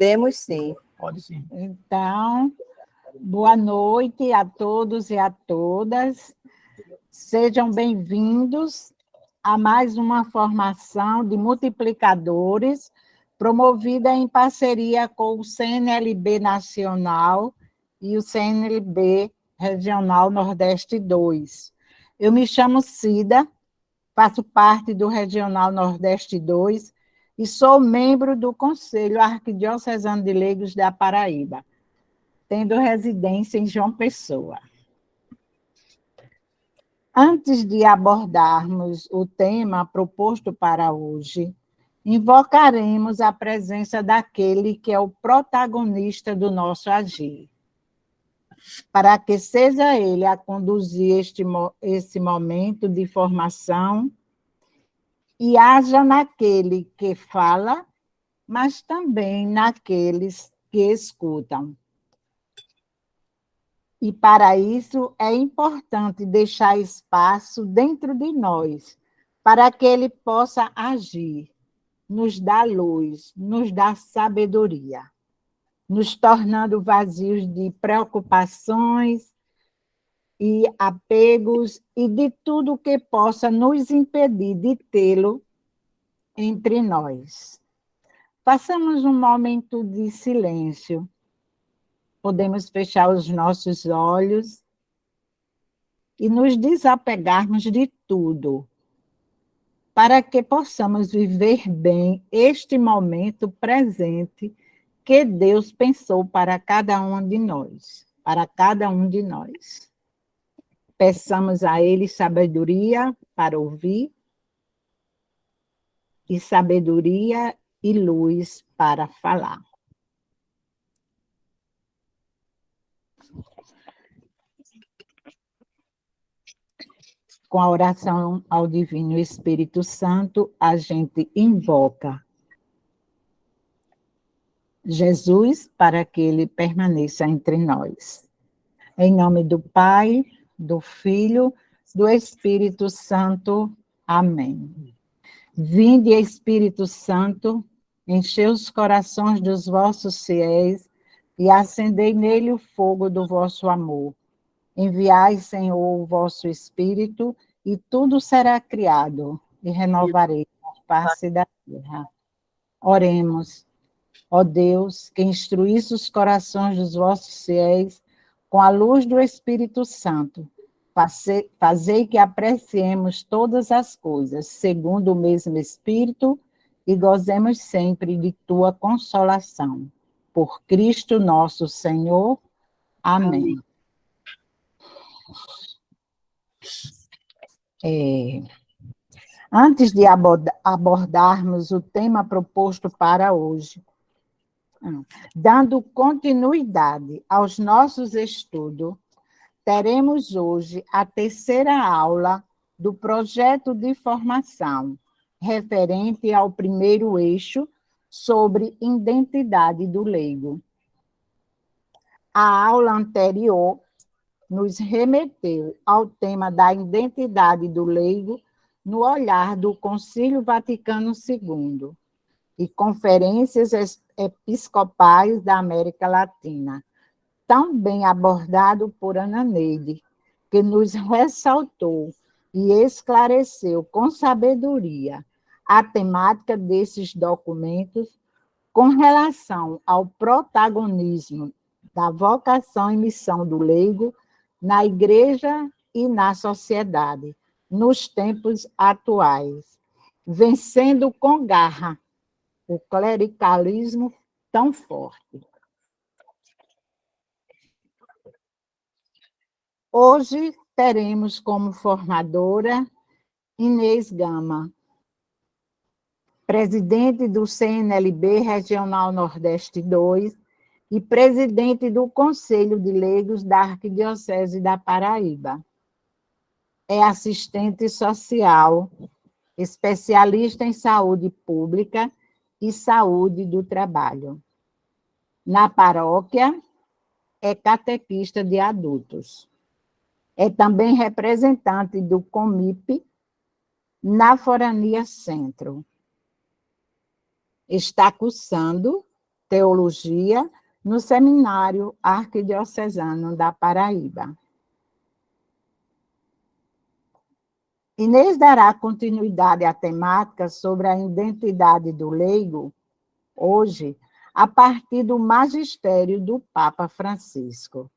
Podemos sim. Pode sim. Então, boa noite a todos e a todas. Sejam bem-vindos a mais uma formação de multiplicadores promovida em parceria com o CNLB Nacional e o CNLB Regional Nordeste 2. Eu me chamo Cida, faço parte do Regional Nordeste 2 e sou membro do Conselho Arquidiocesano de Leigos da Paraíba, tendo residência em João Pessoa. Antes de abordarmos o tema proposto para hoje, invocaremos a presença daquele que é o protagonista do nosso agir, para que seja ele a conduzir esse momento de formação e haja naquele que fala, mas também naqueles que escutam. E para isso é importante deixar espaço dentro de nós, para que ele possa agir, nos dar luz, nos dar sabedoria, nos tornando vazios de preocupações e apegos e de tudo que possa nos impedir de tê-lo entre nós. Façamos um momento de silêncio. Podemos fechar os nossos olhos e nos desapegarmos de tudo, para que possamos viver bem este momento presente que Deus pensou para cada um de nós, para cada um de nós. Peçamos a Ele sabedoria para ouvir e sabedoria e luz para falar. Com a oração ao Divino Espírito Santo, a gente invoca Jesus para que ele permaneça entre nós. Em nome do Pai, do Filho, do Espírito Santo. Amém. Vinde, Espírito Santo, enchei os corações dos vossos fiéis e acendei nele o fogo do vosso amor. Enviai, Senhor, o vosso Espírito, e tudo será criado, e renovarei a face da terra. Oremos. Ó Deus, que instruísse os corações dos vossos fiéis com a luz do Espírito Santo, fazei que apreciemos todas as coisas, segundo o mesmo Espírito, e gozemos sempre de tua consolação. Por Cristo nosso Senhor. Amém. Antes de abordarmos o tema proposto para hoje, dando continuidade aos nossos estudos, teremos hoje a terceira aula do projeto de formação, referente ao primeiro eixo sobre identidade do leigo. A aula anterior nos remeteu ao tema da identidade do leigo no olhar do Concílio Vaticano II e conferências episcopais da América Latina, tão bem abordado por Ana Neide, que nos ressaltou e esclareceu com sabedoria a temática desses documentos com relação ao protagonismo da vocação e missão do leigo na Igreja e na sociedade, nos tempos atuais, vencendo com garra o clericalismo tão forte. Hoje teremos como formadora Inês Gama, presidente do CNLB Regional Nordeste 2 e presidente do Conselho de Leigos da Arquidiocese da Paraíba. É assistente social, especialista em saúde pública e saúde do trabalho. Na paróquia, é catequista de adultos. É também representante do COMIP na Forania Centro. Está cursando teologia no Seminário Arquidiocesano da Paraíba. Inês dará continuidade à temática sobre a identidade do leigo, hoje, a partir do magistério do Papa Francisco.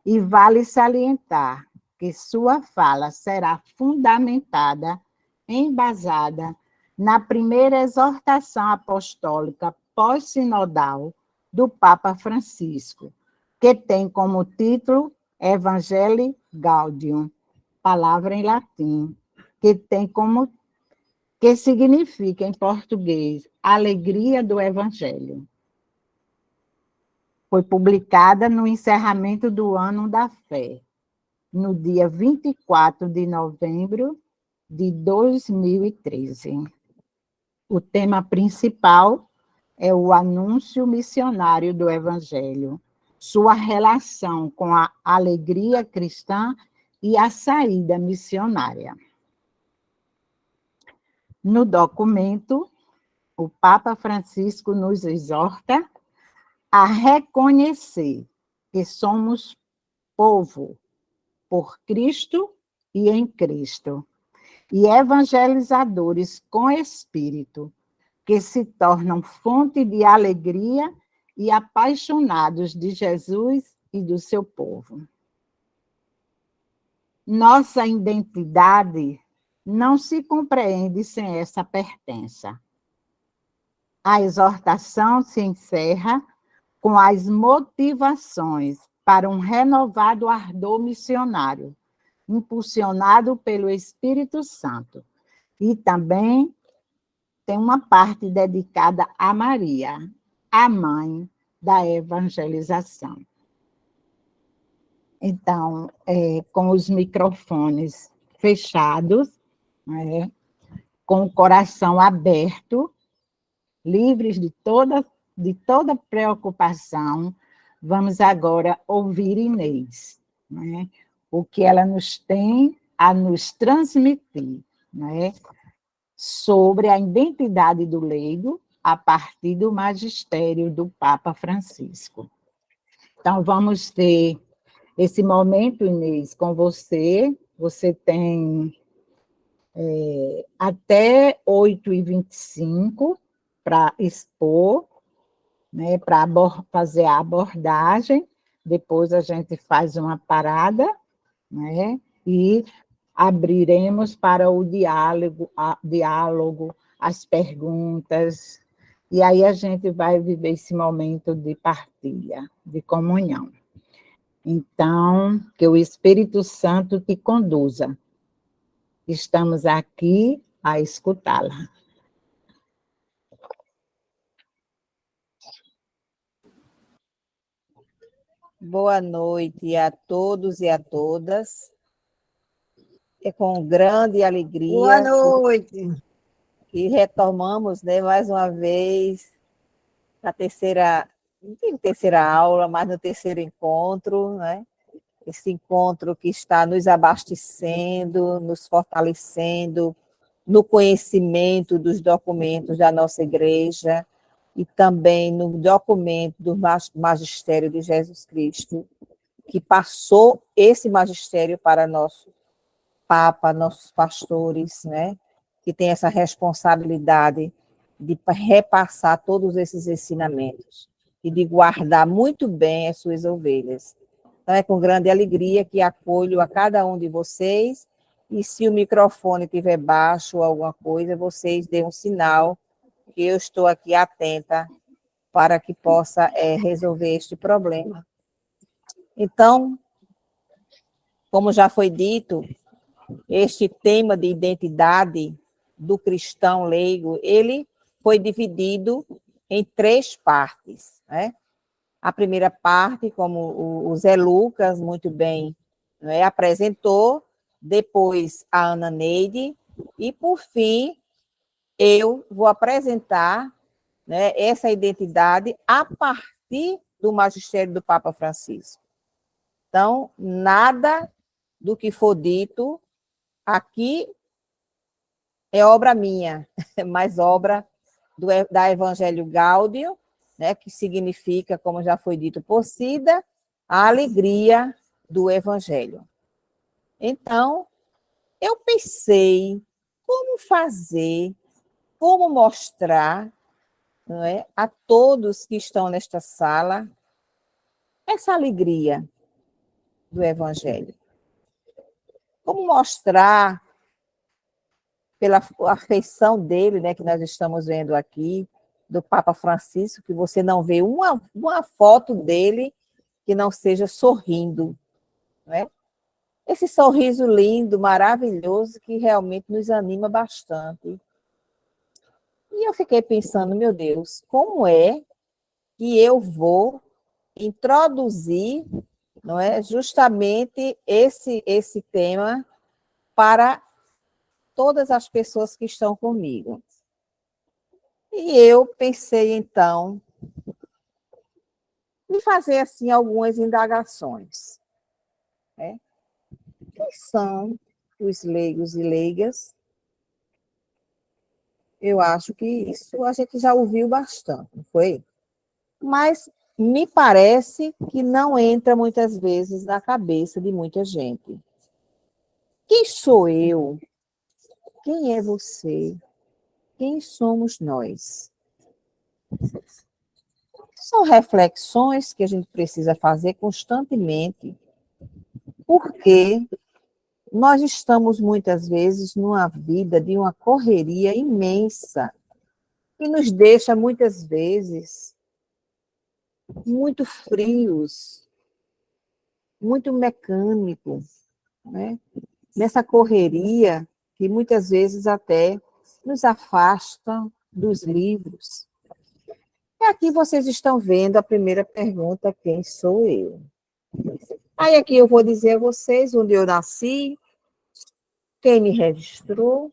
E vale salientar que sua fala será fundamentada, embasada na primeira exortação apostólica pós-sinodal do Papa Francisco, que tem como título Evangelii Gaudium, palavra em latim, que significa em português alegria do Evangelho. Foi publicada no encerramento do Ano da Fé, no dia 24 de novembro de 2013. O tema principal é o anúncio missionário do Evangelho, sua relação com a alegria cristã e a saída missionária. No documento, o Papa Francisco nos exorta a reconhecer que somos povo por Cristo e em Cristo, e evangelizadores com espírito, que se tornam fonte de alegria e apaixonados de Jesus e do seu povo. Nossa identidade não se compreende sem essa pertença. A exortação se encerra com as motivações para um renovado ardor missionário, impulsionado pelo Espírito Santo. E também tem uma parte dedicada a Maria, a mãe da evangelização. Então, com os microfones fechados, com o coração aberto, livres de toda preocupação, vamos agora ouvir Inês, o que ela nos tem a nos transmitir, sobre a identidade do leigo a partir do magistério do Papa Francisco. Então, vamos ter esse momento, Inês, com você. Você tem até 8h25 para expor, para fazer a abordagem, depois a gente faz uma parada, e abriremos para o diálogo, as perguntas, e aí a gente vai viver esse momento de partilha, de comunhão. Então, que o Espírito Santo te conduza. Estamos aqui a escutá-la. Boa noite a todos e a todas. É com grande alegria Boa noite. que retomamos, mais uma vez a terceira, não tem terceira aula, mas no terceiro encontro, Esse encontro que está nos abastecendo, nos fortalecendo no conhecimento dos documentos da nossa igreja e também no documento do magistério de Jesus Cristo, que passou esse magistério para nosso Papa, nossos pastores, que tem essa responsabilidade de repassar todos esses ensinamentos e de guardar muito bem as suas ovelhas. Então, é com grande alegria que acolho a cada um de vocês, e se o microfone estiver baixo ou alguma coisa, vocês dêem um sinal que eu estou aqui atenta para que possa resolver este problema. Então, como já foi dito, este tema de identidade do cristão leigo, ele foi dividido em 3 partes, A primeira parte, como o Zé Lucas muito bem apresentou, depois a Ana Neide, e, por fim, eu vou apresentar essa identidade a partir do magistério do Papa Francisco. Então, nada do que for dito aqui é obra minha, mas obra da Evangelii Gaudium né, que significa, como já foi dito por Cida, a alegria do Evangelho. Então, eu pensei como fazer, como mostrar, não é, a todos que estão nesta sala essa alegria do Evangelho. Como mostrar, pela afeição dele, né, que nós estamos vendo aqui, do Papa Francisco, que você não vê uma foto dele que não seja sorrindo, né? Esse sorriso lindo, maravilhoso, que realmente nos anima bastante. E eu fiquei pensando, meu Deus, como é que eu vou introduzir, não é, justamente esse tema para todas as pessoas que estão comigo? E eu pensei, então, em fazer assim algumas indagações, né? Quem são os leigos e leigas? Eu acho que isso a gente já ouviu bastante, não foi? Mas me parece que não entra muitas vezes na cabeça de muita gente. Quem sou eu? Quem é você? Quem somos nós? São reflexões que a gente precisa fazer constantemente, porque nós estamos muitas vezes numa vida de uma correria imensa, que nos deixa muitas vezes muito frios, muito mecânico, né? Nessa correria que muitas vezes até nos afasta dos livros. E aqui vocês estão vendo a primeira pergunta: quem sou eu? Aí aqui eu vou dizer a vocês onde eu nasci, quem me registrou,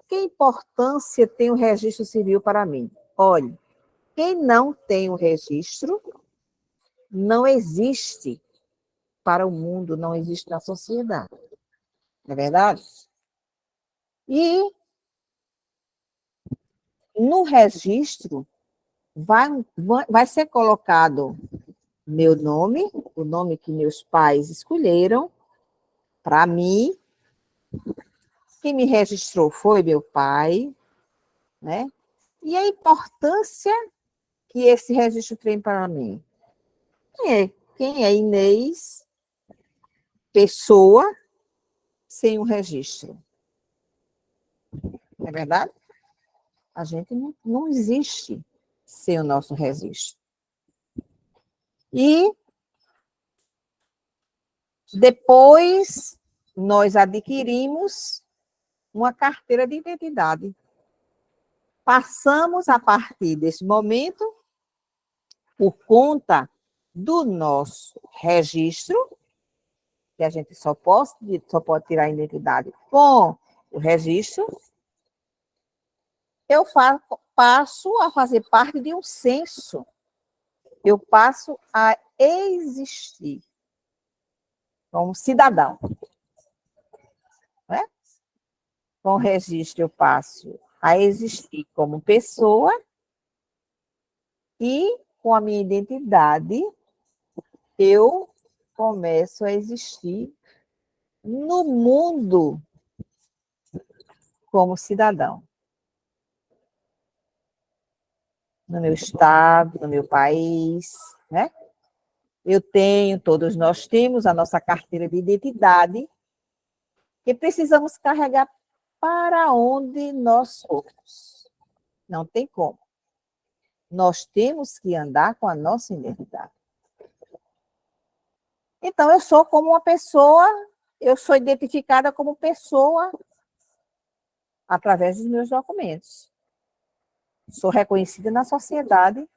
que importância tem o registro civil para mim. Olhe, quem não tem o registro não existe para o mundo, não existe na sociedade. Não é verdade? E no registro vai ser colocado meu nome, o nome que meus pais escolheram para mim. Quem me registrou foi meu pai, né? E a importância que esse registro tem para mim. Quem é Inês, pessoa, sem um registro? Não é verdade? A gente não existe sem o nosso registro. E depois nós adquirimos uma carteira de identidade. Passamos, a partir desse momento, por conta do nosso registro, que a gente só pode tirar a identidade com o registro, eu passo a fazer parte de um censo. Eu passo a existir como cidadão. Né? Com o registro, eu passo a existir como pessoa e, com a minha identidade, eu começo a existir no mundo como cidadão. No meu estado, no meu país, né? Todos nós temos a nossa carteira de identidade que precisamos carregar para onde nós formos. Não tem como. Nós temos que andar com a nossa identidade. Então, eu sou como uma pessoa, eu sou identificada como pessoa através dos meus documentos. Sou reconhecida na sociedade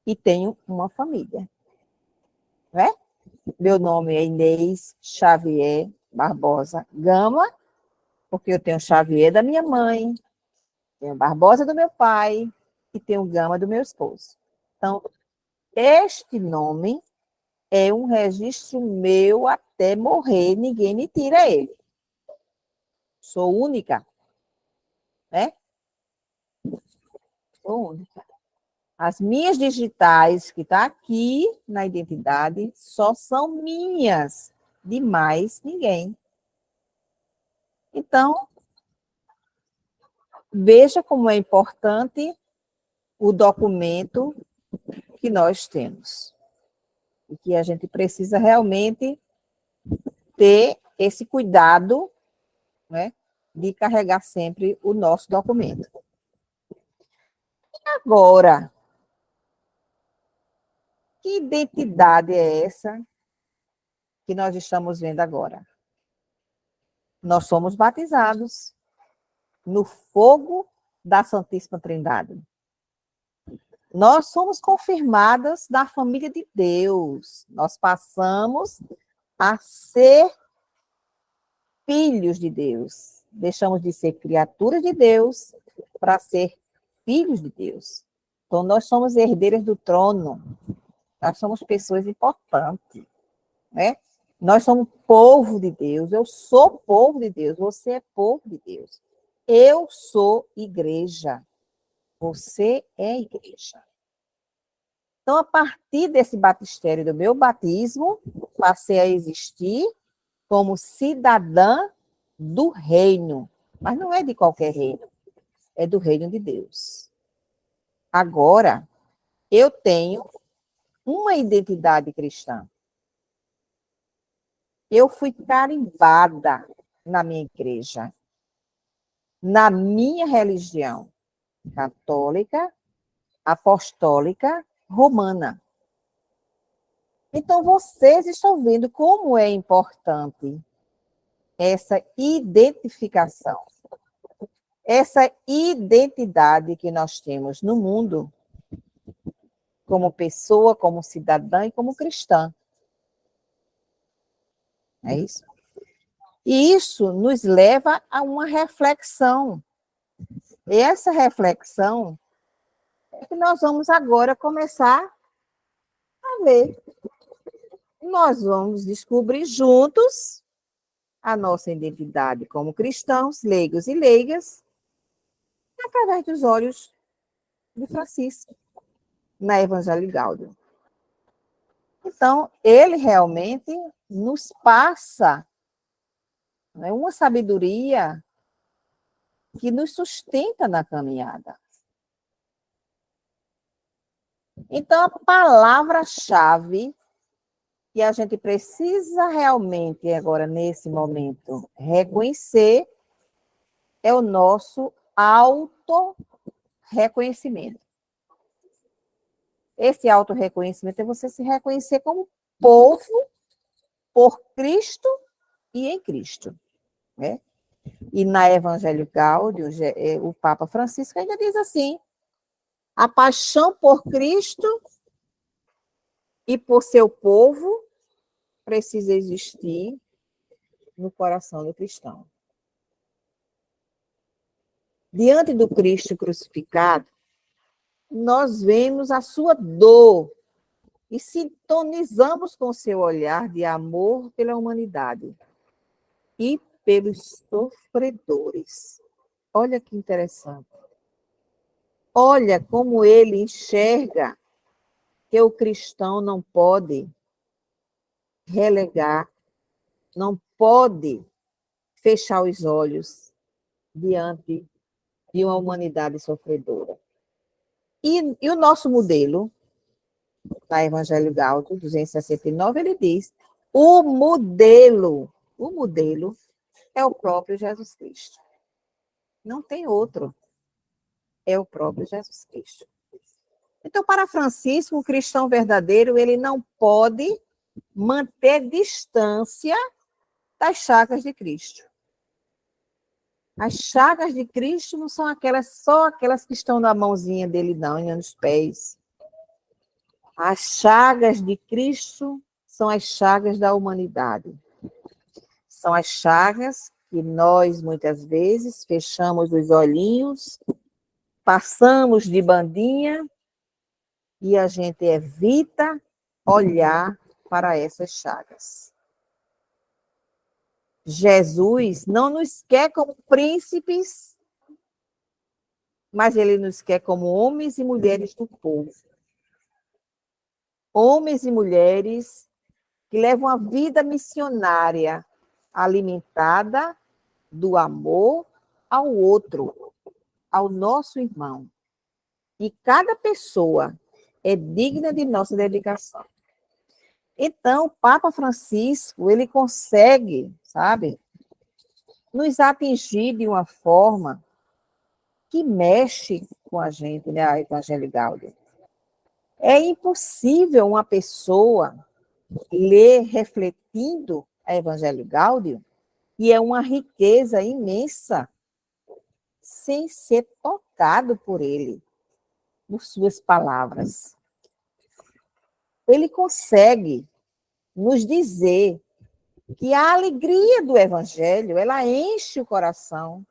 e tenho uma família. Né? Meu nome é Inês Xavier Barbosa Gama, porque eu tenho Xavier da minha mãe, tenho Barbosa do meu pai e tenho Gama do meu esposo. Então, este nome é um registro meu até morrer, ninguém me tira ele. Sou única, né? Sou única. As minhas digitais, que está aqui na identidade, só são minhas, de mais ninguém. Então, veja como é importante o documento que nós temos. E que a gente precisa realmente ter esse cuidado, né, de carregar sempre o nosso documento. Agora, que identidade é essa que nós estamos vendo agora? Nós somos batizados no fogo da Santíssima Trindade. Nós somos confirmadas da família de Deus. Nós passamos a ser filhos de Deus. Deixamos de ser criaturas de Deus para ser filhos de Deus. Então, nós somos herdeiras do trono. Nós somos pessoas importantes, né? Nós somos povo de Deus. Eu sou povo de Deus. Você é povo de Deus. Eu sou igreja. Você é igreja. Então, a partir desse batistério do meu batismo, passei a existir como cidadã do reino. Mas não é de qualquer reino, é do reino de Deus. Agora, eu tenho uma identidade cristã. Eu fui carimbada na minha igreja, na minha religião católica, apostólica, romana. Então, vocês estão vendo como é importante essa identificação, essa identidade que nós temos no mundo, como pessoa, como cidadã e como cristã. É isso? E isso nos leva a uma reflexão. E essa reflexão é que nós vamos agora começar a ver. Nós vamos descobrir juntos a nossa identidade como cristãos, leigos e leigas, através dos olhos de Francisco, na Evangelho Gáudio. Então, ele realmente nos passa, né, uma sabedoria que nos sustenta na caminhada. Então, a palavra-chave que a gente precisa realmente, agora, nesse momento, reconhecer é o nosso auto-reconhecimento. Esse auto-reconhecimento é você se reconhecer como povo por Cristo e em Cristo, né? E na Evangelho Gáudio, o Papa Francisco ainda diz assim: a paixão por Cristo e por seu povo precisa existir no coração do cristão. Diante do Cristo crucificado, nós vemos a sua dor e sintonizamos com seu olhar de amor pela humanidade e pelos sofredores. Olha que interessante. Olha como ele enxerga que o cristão não pode relegar, não pode fechar os olhos diante de uma humanidade sofredora. E o nosso modelo, na Evangelho Gáudio 269, ele diz: o modelo é o próprio Jesus Cristo. Não tem outro. É o próprio Jesus Cristo. Então, para Francisco, o cristão verdadeiro, ele não pode manter distância das chagas de Cristo. As chagas de Cristo não são só aquelas que estão na mãozinha dele, não, e nos pés. As chagas de Cristo são as chagas da humanidade. São as chagas que nós, muitas vezes, fechamos os olhinhos, passamos de bandinha e a gente evita olhar para essas chagas. Jesus não nos quer como príncipes mas ele nos quer como homens e mulheres do povo. Homens e mulheres que levam a vida missionária, alimentada do amor ao outro, ao nosso irmão. E cada pessoa é digna de nossa dedicação. Então, o Papa Francisco, ele consegue, sabe, nos atingir de uma forma que mexe com a gente, né, a Evangelho Gaudium. É impossível uma pessoa ler refletindo a Evangelho Gaudium, e é uma riqueza imensa, sem ser tocado por ele, por suas palavras. Ele consegue nos dizer que a alegria do Evangelho, ela enche o coração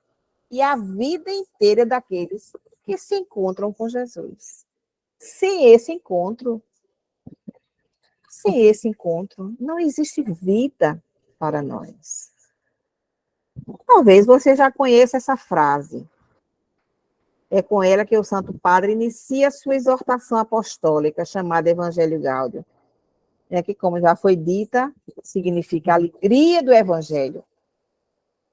e a vida inteira daqueles que se encontram com Jesus. Sem esse encontro, não existe vida para nós. Talvez você já conheça essa frase. É com ela que o Santo Padre inicia a sua exortação apostólica, chamada Evangelho Gaudium. É que, como já foi dita, significa alegria do Evangelho.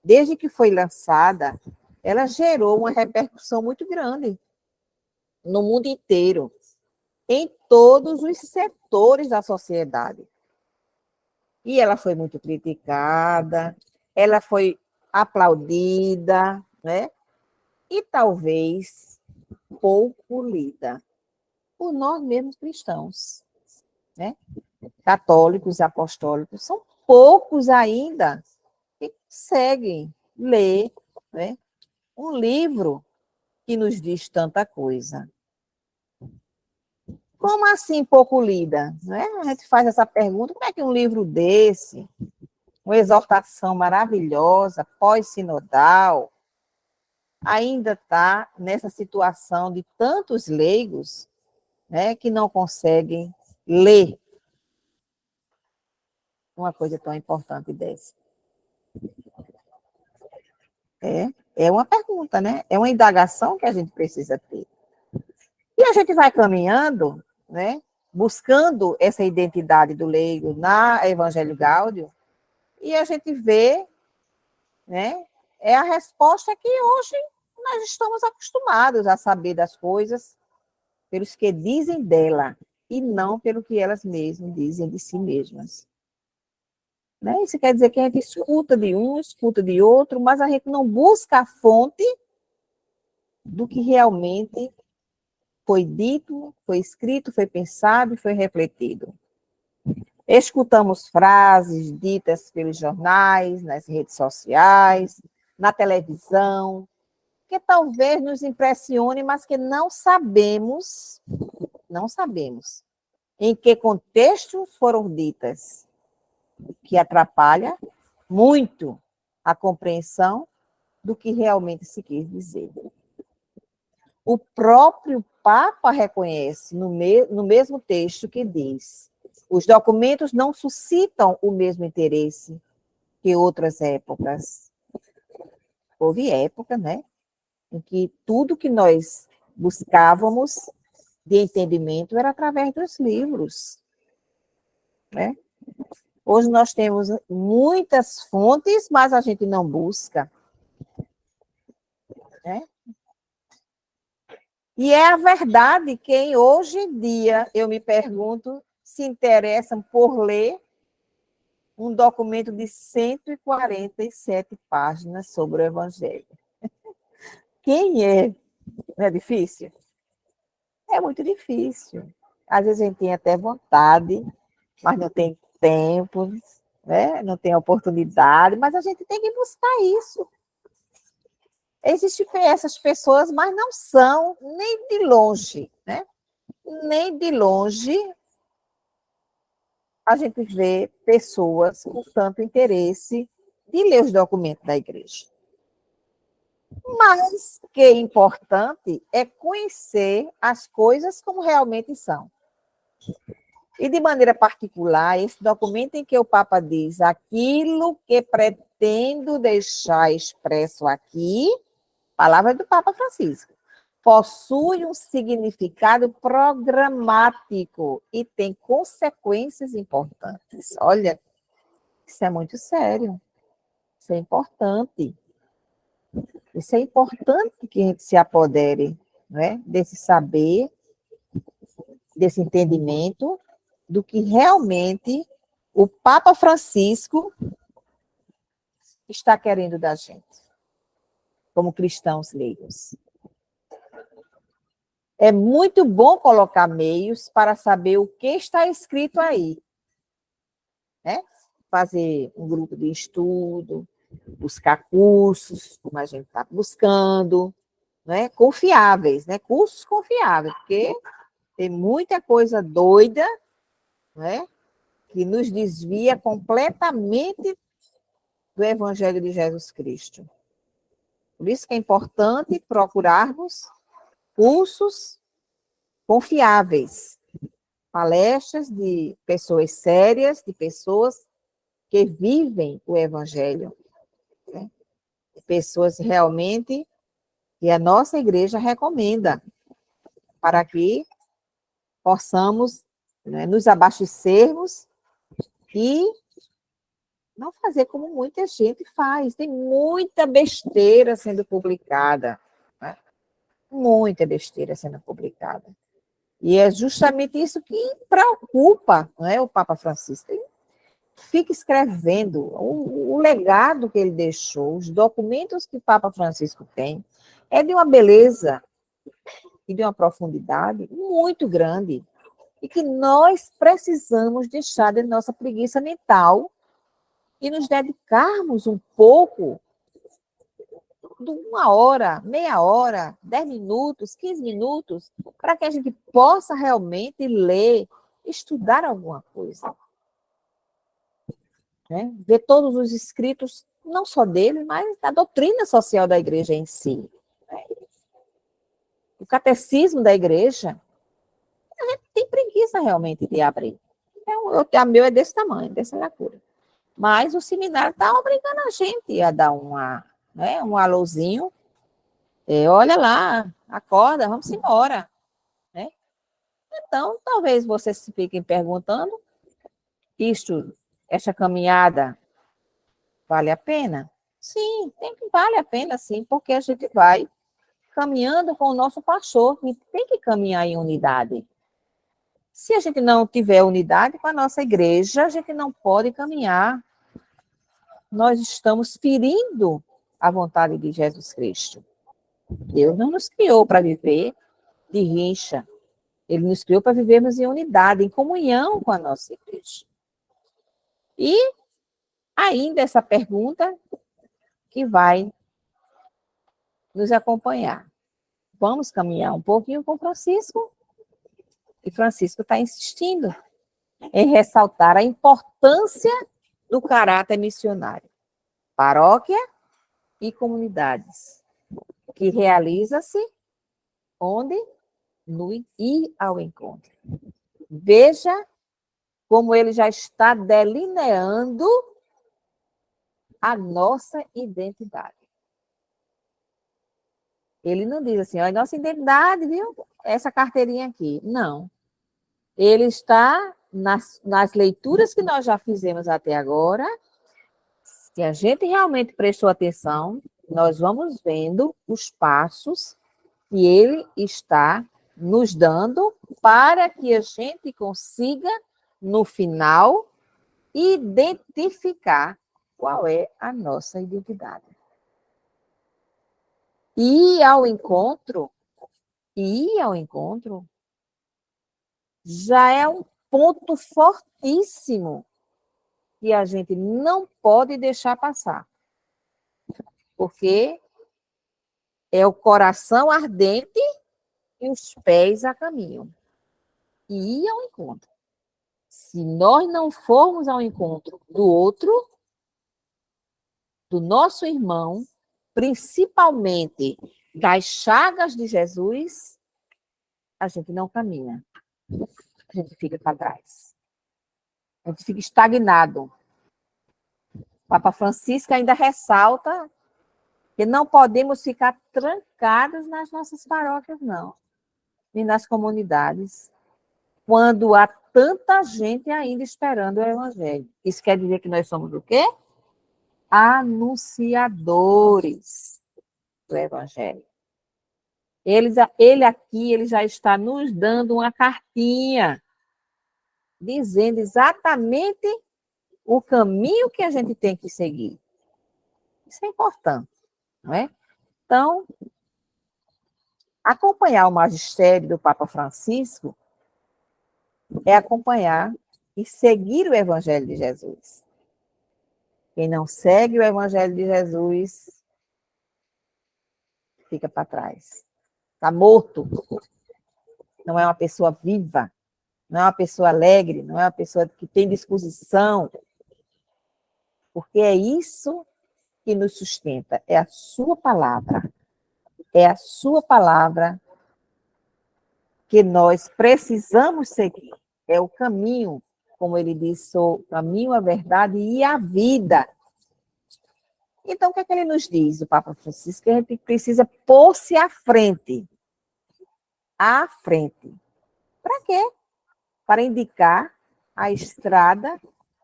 Desde que foi lançada, ela gerou uma repercussão muito grande no mundo inteiro, em todos os setores da sociedade. E ela foi muito criticada, ela foi aplaudida, né? E talvez pouco lida por nós mesmos cristãos, né? Católicos, apostólicos, são poucos ainda que conseguem ler, né, um livro que nos diz tanta coisa. Como assim pouco lida? Né? A gente faz essa pergunta, como é que um livro desse, uma exortação maravilhosa, pós-sinodal, ainda está nessa situação de tantos leigos, né, que não conseguem ler uma coisa tão importante dessa? É uma pergunta, né? É uma indagação que a gente precisa ter. E a gente vai caminhando, né, buscando essa identidade do leigo na Evangelho Gaudium, e a gente vê, né, é a resposta que hoje nós estamos acostumados a saber das coisas pelos que dizem dela, e não pelo que elas mesmas dizem de si mesmas. Né? Isso quer dizer que a gente escuta de um, escuta de outro, mas a gente não busca a fonte do que realmente foi dito, foi escrito, foi pensado e foi refletido. Escutamos frases ditas pelos jornais, nas redes sociais, na televisão, que talvez nos impressione, mas que não sabemos em que contexto foram ditas, que atrapalha muito a compreensão do que realmente se quis dizer. O próprio Papa reconhece no mesmo texto que diz: os documentos não suscitam o mesmo interesse que outras épocas. Houve época, né, em que tudo que nós buscávamos de entendimento era através dos livros, né? Hoje nós temos muitas fontes, mas a gente não busca, né? E é a verdade que hoje em dia, eu me pergunto, se interessam por ler um documento de 147 páginas sobre o Evangelho. Quem é? Não é difícil? É muito difícil. Às vezes a gente tem até vontade, mas não tem tempo, né? Não tem oportunidade, mas a gente tem que buscar isso. Existem essas pessoas, mas não são nem de longe, né? Nem de longe a gente vê pessoas com tanto interesse de ler os documentos da igreja. Mas o que é importante é conhecer as coisas como realmente são. E, de maneira particular, esse documento em que o Papa diz aquilo que pretendo deixar expresso aqui, palavra do Papa Francisco, possui um significado programático e tem consequências importantes. Olha, isso é muito sério. Isso é importante. Isso é importante que a gente se apodere, né, desse saber, desse entendimento, do que realmente o Papa Francisco está querendo da gente, como cristãos leigos. É muito bom colocar meios para saber o que está escrito aí, né? Fazer um grupo de estudo, buscar cursos, como a gente está buscando, né? Confiáveis, né? Cursos confiáveis, porque tem muita coisa doida, né? Que nos desvia completamente do Evangelho de Jesus Cristo. Por isso que é importante procurarmos cursos confiáveis, palestras de pessoas sérias, de pessoas que vivem o Evangelho, né? Pessoas realmente que a nossa igreja recomenda para que possamos, né, nos abastecermos e não fazer como muita gente faz. Tem muita besteira sendo publicada, né? Muita besteira sendo publicada. E é justamente isso que preocupa, não é, o Papa Francisco. Ele fica escrevendo o legado que ele deixou, os documentos que o Papa Francisco tem, é de uma beleza e de uma profundidade muito grande, e que nós precisamos deixar de nossa preguiça mental e nos dedicarmos um pouco, de 1 hora, meia hora, 10 minutos, 15 minutos, para que a gente possa realmente ler, estudar alguma coisa. Né? Ver todos os escritos, não só dele, mas da doutrina social da igreja em si. Né? O catecismo da igreja, a gente tem preguiça realmente de abrir. A meu é desse tamanho, dessa largura. Mas o seminário está obrigando a gente a dar um alôzinho. Olha lá, acorda, vamos embora. Né? Então, talvez vocês se fiquem perguntando, essa caminhada vale a pena? Sim, vale a pena sim, porque a gente vai caminhando com o nosso pastor, e tem que caminhar em unidade. Se a gente não tiver unidade com a nossa igreja, a gente não pode caminhar. Nós estamos ferindo a vontade de Jesus Cristo. Deus não nos criou para viver de rincha. Ele nos criou para vivermos em unidade, em comunhão com a nossa igreja. E ainda essa pergunta que vai nos acompanhar. Vamos caminhar um pouquinho com Francisco? E Francisco está insistindo em ressaltar a importância do caráter missionário. Paróquia e comunidades, que realiza-se onde? No ir ao encontro. Veja como ele já está delineando a nossa identidade. Ele não diz assim, ó, nossa identidade, viu? Essa carteirinha aqui. Não. Ele está nas leituras que nós já fizemos até agora. Se a gente realmente prestou atenção, nós vamos vendo os passos que ele está nos dando para que a gente consiga, no final, identificar qual é a nossa identidade. Ir ao encontro já é um ponto fortíssimo que a gente não pode deixar passar. Porque é o coração ardente e os pés a caminho. E ir ao encontro. Se nós não formos ao encontro do outro, do nosso irmão, principalmente das chagas de Jesus, a gente não caminha. A gente fica para trás. A gente fica estagnado. O Papa Francisco ainda ressalta Que não podemos ficar trancados nas nossas paróquias, não, e nas comunidades, quando há tanta gente ainda esperando o Evangelho. Isso quer dizer que nós somos o quê? Anunciadores do Evangelho. Ele aqui, ele já está nos dando uma cartinha, dizendo exatamente o caminho que a gente tem que seguir. Isso é importante, não é? Então, acompanhar o magistério do Papa Francisco é acompanhar e seguir o Evangelho de Jesus. Quem não segue o Evangelho de Jesus fica para trás. Está morto. Não é uma pessoa viva. Não é uma pessoa alegre. Não é uma pessoa que tem disposição. Porque é isso que nos sustenta. É a sua palavra. É a sua palavra que nós precisamos seguir. É o caminho, como ele disse, sou o caminho, a verdade e a vida. Então, o que é que ele nos diz, o Papa Francisco? Que a gente precisa pôr-se à frente. À frente. Para quê? Para indicar a estrada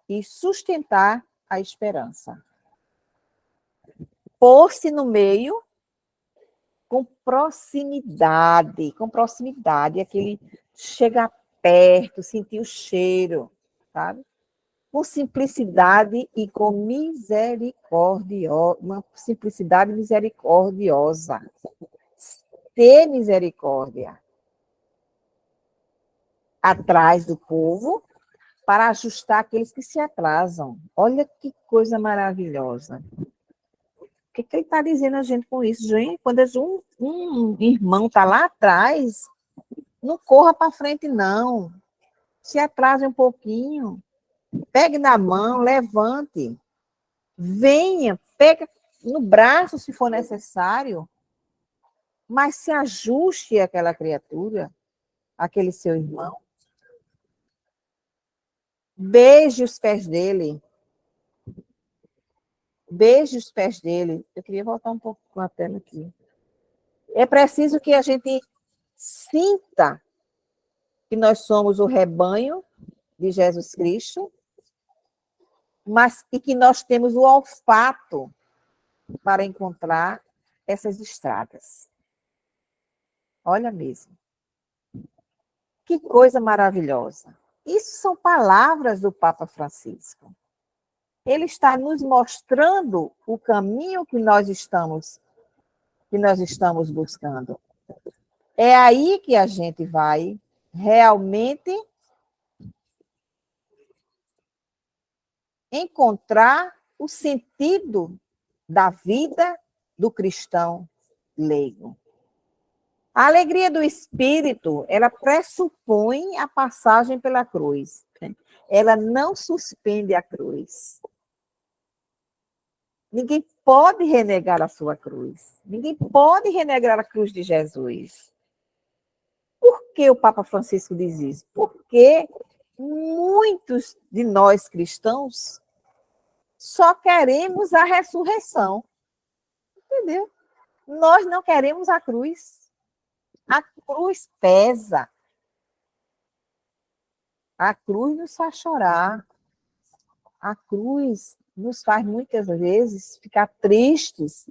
e sustentar a esperança. Pôr-se no meio com proximidade, aquele chegar perto, sentir o cheiro, sabe? Com simplicidade e com misericórdia, uma simplicidade misericordiosa. Ter misericórdia atrás do povo para ajustar aqueles que se atrasam. Olha que coisa maravilhosa. O que ele está dizendo a gente com isso, gente? Quando um irmão está lá atrás, não corra para frente, não. Se atrase um pouquinho. Pegue na mão, levante. Venha, pega no braço, se for necessário, mas se ajuste àquela criatura, àquele seu irmão. Beije os pés dele. Beije os pés dele. Eu queria voltar um pouco com a tela aqui. É preciso que a gente sinta que nós somos o rebanho de Jesus Cristo, mas e que nós temos o olfato para encontrar essas estradas. Olha mesmo. Que coisa maravilhosa. Isso são palavras do Papa Francisco. Ele está nos mostrando o caminho que nós estamos buscando. É aí que a gente vai realmente encontrar o sentido da vida do cristão leigo. A alegria do espírito, ela pressupõe a passagem pela cruz. Ela não suspende a cruz. Ninguém pode renegar a sua cruz. Ninguém pode renegar a cruz de Jesus. Por que o Papa Francisco diz isso? Porque muitos de nós cristãos só queremos a ressurreição. Entendeu? Nós não queremos a cruz. A cruz pesa. A cruz nos faz chorar. A cruz nos faz, muitas vezes, ficar tristes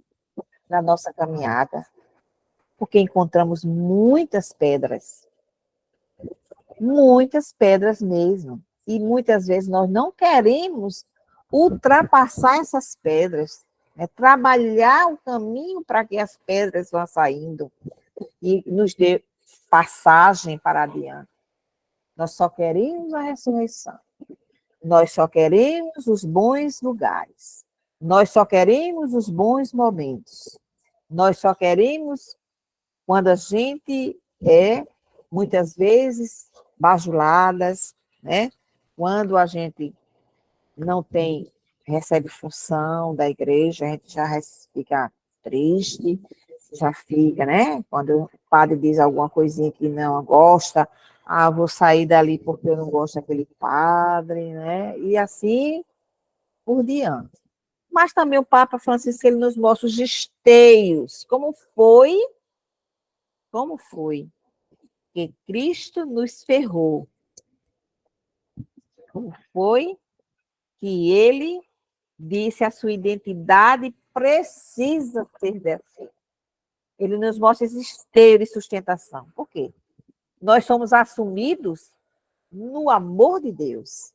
na nossa caminhada, porque encontramos muitas pedras mesmo. E muitas vezes nós não queremos ultrapassar essas pedras, trabalhar o caminho para que as pedras vão saindo e nos dê passagem para adiante. Nós só queremos a ressurreição. Nós só queremos os bons lugares. Nós só queremos os bons momentos. Nós só queremos quando a gente muitas vezes, bajuladas, né? Quando a gente não recebe função da igreja, a gente já fica triste, já fica, né? Quando o padre diz alguma coisinha que não gosta, vou sair dali porque eu não gosto daquele padre, né? E assim por diante. Mas também o Papa Francisco, ele nos mostra os esteios, como foi que Cristo nos ferrou, como foi que ele disse a sua identidade precisa ser dessa. Ele nos mostra esse esteio de sustentação. Por quê? Nós somos assumidos no amor de Deus.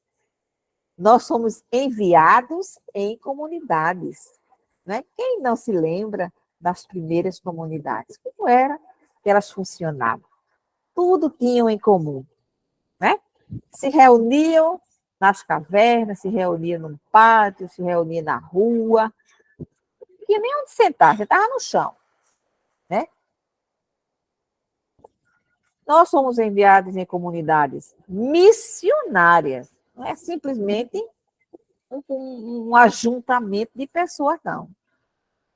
Nós somos enviados em comunidades. Né? Quem não se lembra das primeiras comunidades? Como era que elas funcionavam? Tudo tinham em comum. Né? Se reuniam nas cavernas, se reuniam num pátio, se reuniam na rua. Não tinha nem onde sentar, sentava no chão. Né? Nós somos enviados em comunidades missionárias. Não é simplesmente um ajuntamento de pessoas, não.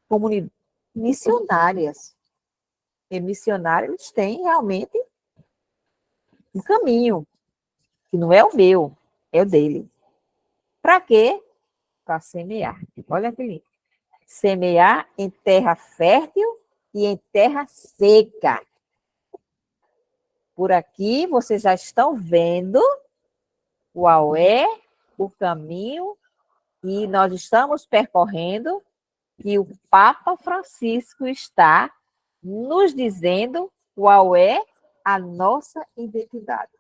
Comunidades missionárias. E missionários, eles têm realmente um caminho, que não é o meu, é o dele. Para quê? Para semear. Olha que lindo. Semear em terra fértil e em terra seca. Por aqui, vocês já estão vendo qual é o caminho que nós estamos percorrendo, que o Papa Francisco está nos dizendo qual é a nossa identidade.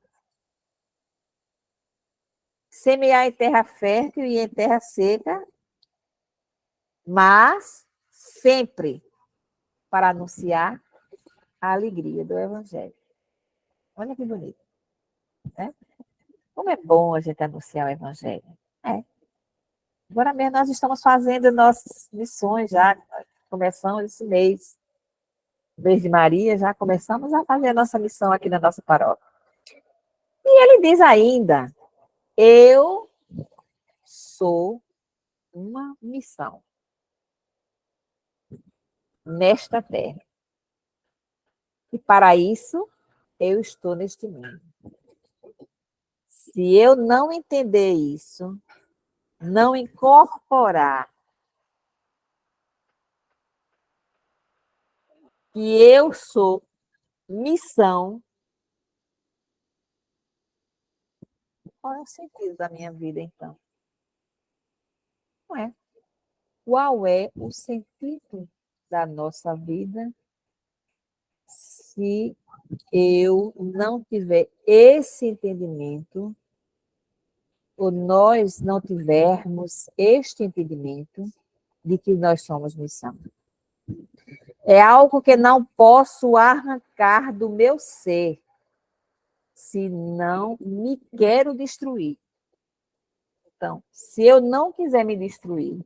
Semear em terra fértil e em terra seca, mas sempre para anunciar a alegria do Evangelho. Olha que bonito. Né? Como é bom a gente anunciar o Evangelho. É. Agora mesmo nós estamos fazendo nossas missões já, começamos esse mês. Mês de Maria, já começamos a fazer a nossa missão aqui na nossa paróquia. E ele diz ainda, eu sou uma missão nesta terra. E para isso, eu estou neste mundo. Se eu não entender isso, não incorporar que eu sou missão, qual é o sentido da minha vida, então? Não é. Qual é o sentido da nossa vida se eu não tiver esse entendimento, ou nós não tivermos este entendimento de que nós somos missão? É algo que não posso arrancar do meu ser, se não me quero destruir. Então, se eu não quiser me destruir,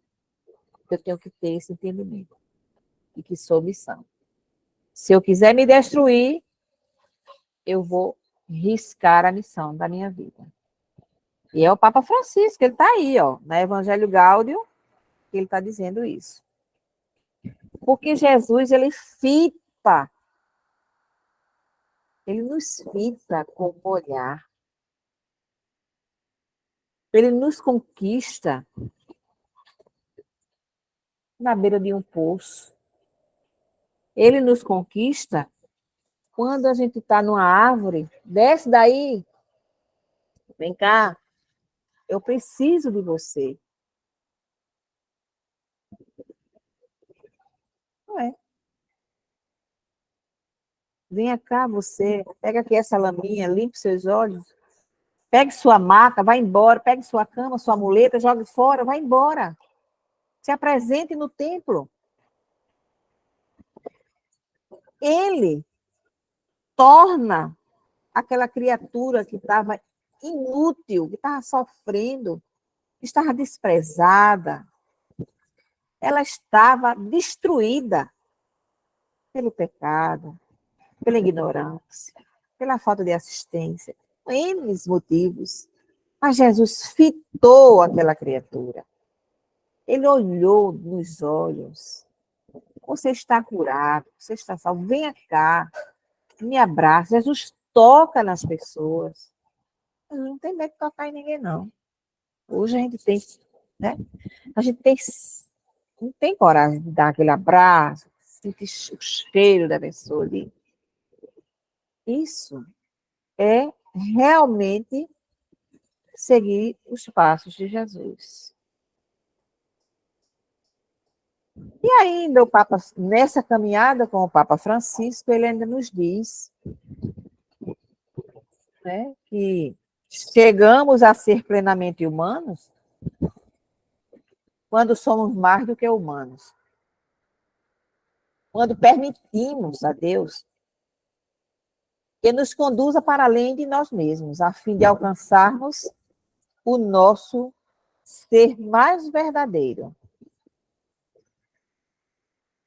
eu tenho que ter esse entendimento de que sou missão. Se eu quiser me destruir, eu vou riscar a missão da minha vida. E é o Papa Francisco, ele está aí, ó, na Evangelho Gáudio, ele está dizendo isso. Porque Jesus, ele nos fita com o olhar. Ele nos conquista na beira de um poço. Ele nos conquista quando a gente está numa árvore. Desce daí, vem cá, eu preciso de você. Não é? Venha cá você, pega aqui essa laminha, limpe seus olhos, pegue sua maca, vai embora, pegue sua cama, sua muleta, jogue fora, vai embora. Se apresente no templo. Ele torna aquela criatura que estava inútil, que estava sofrendo, que estava desprezada, ela estava destruída pelo pecado, pela ignorância, pela falta de assistência, por N motivos. Mas Jesus fitou aquela criatura. Ele olhou nos olhos. Você está curado, você está salvo. Venha cá, me abraça. Jesus toca nas pessoas. Jesus não tem medo de tocar em ninguém, não. Hoje a gente tem né? A gente não tem coragem de dar aquele abraço, sentir o cheiro da pessoa ali. Isso é realmente seguir os passos de Jesus. E ainda o Papa, nessa caminhada com o Papa Francisco, ele ainda nos diz, né, que chegamos a ser plenamente humanos quando somos mais do que humanos. Quando permitimos a Deus que nos conduza para além de nós mesmos, a fim de alcançarmos o nosso ser mais verdadeiro.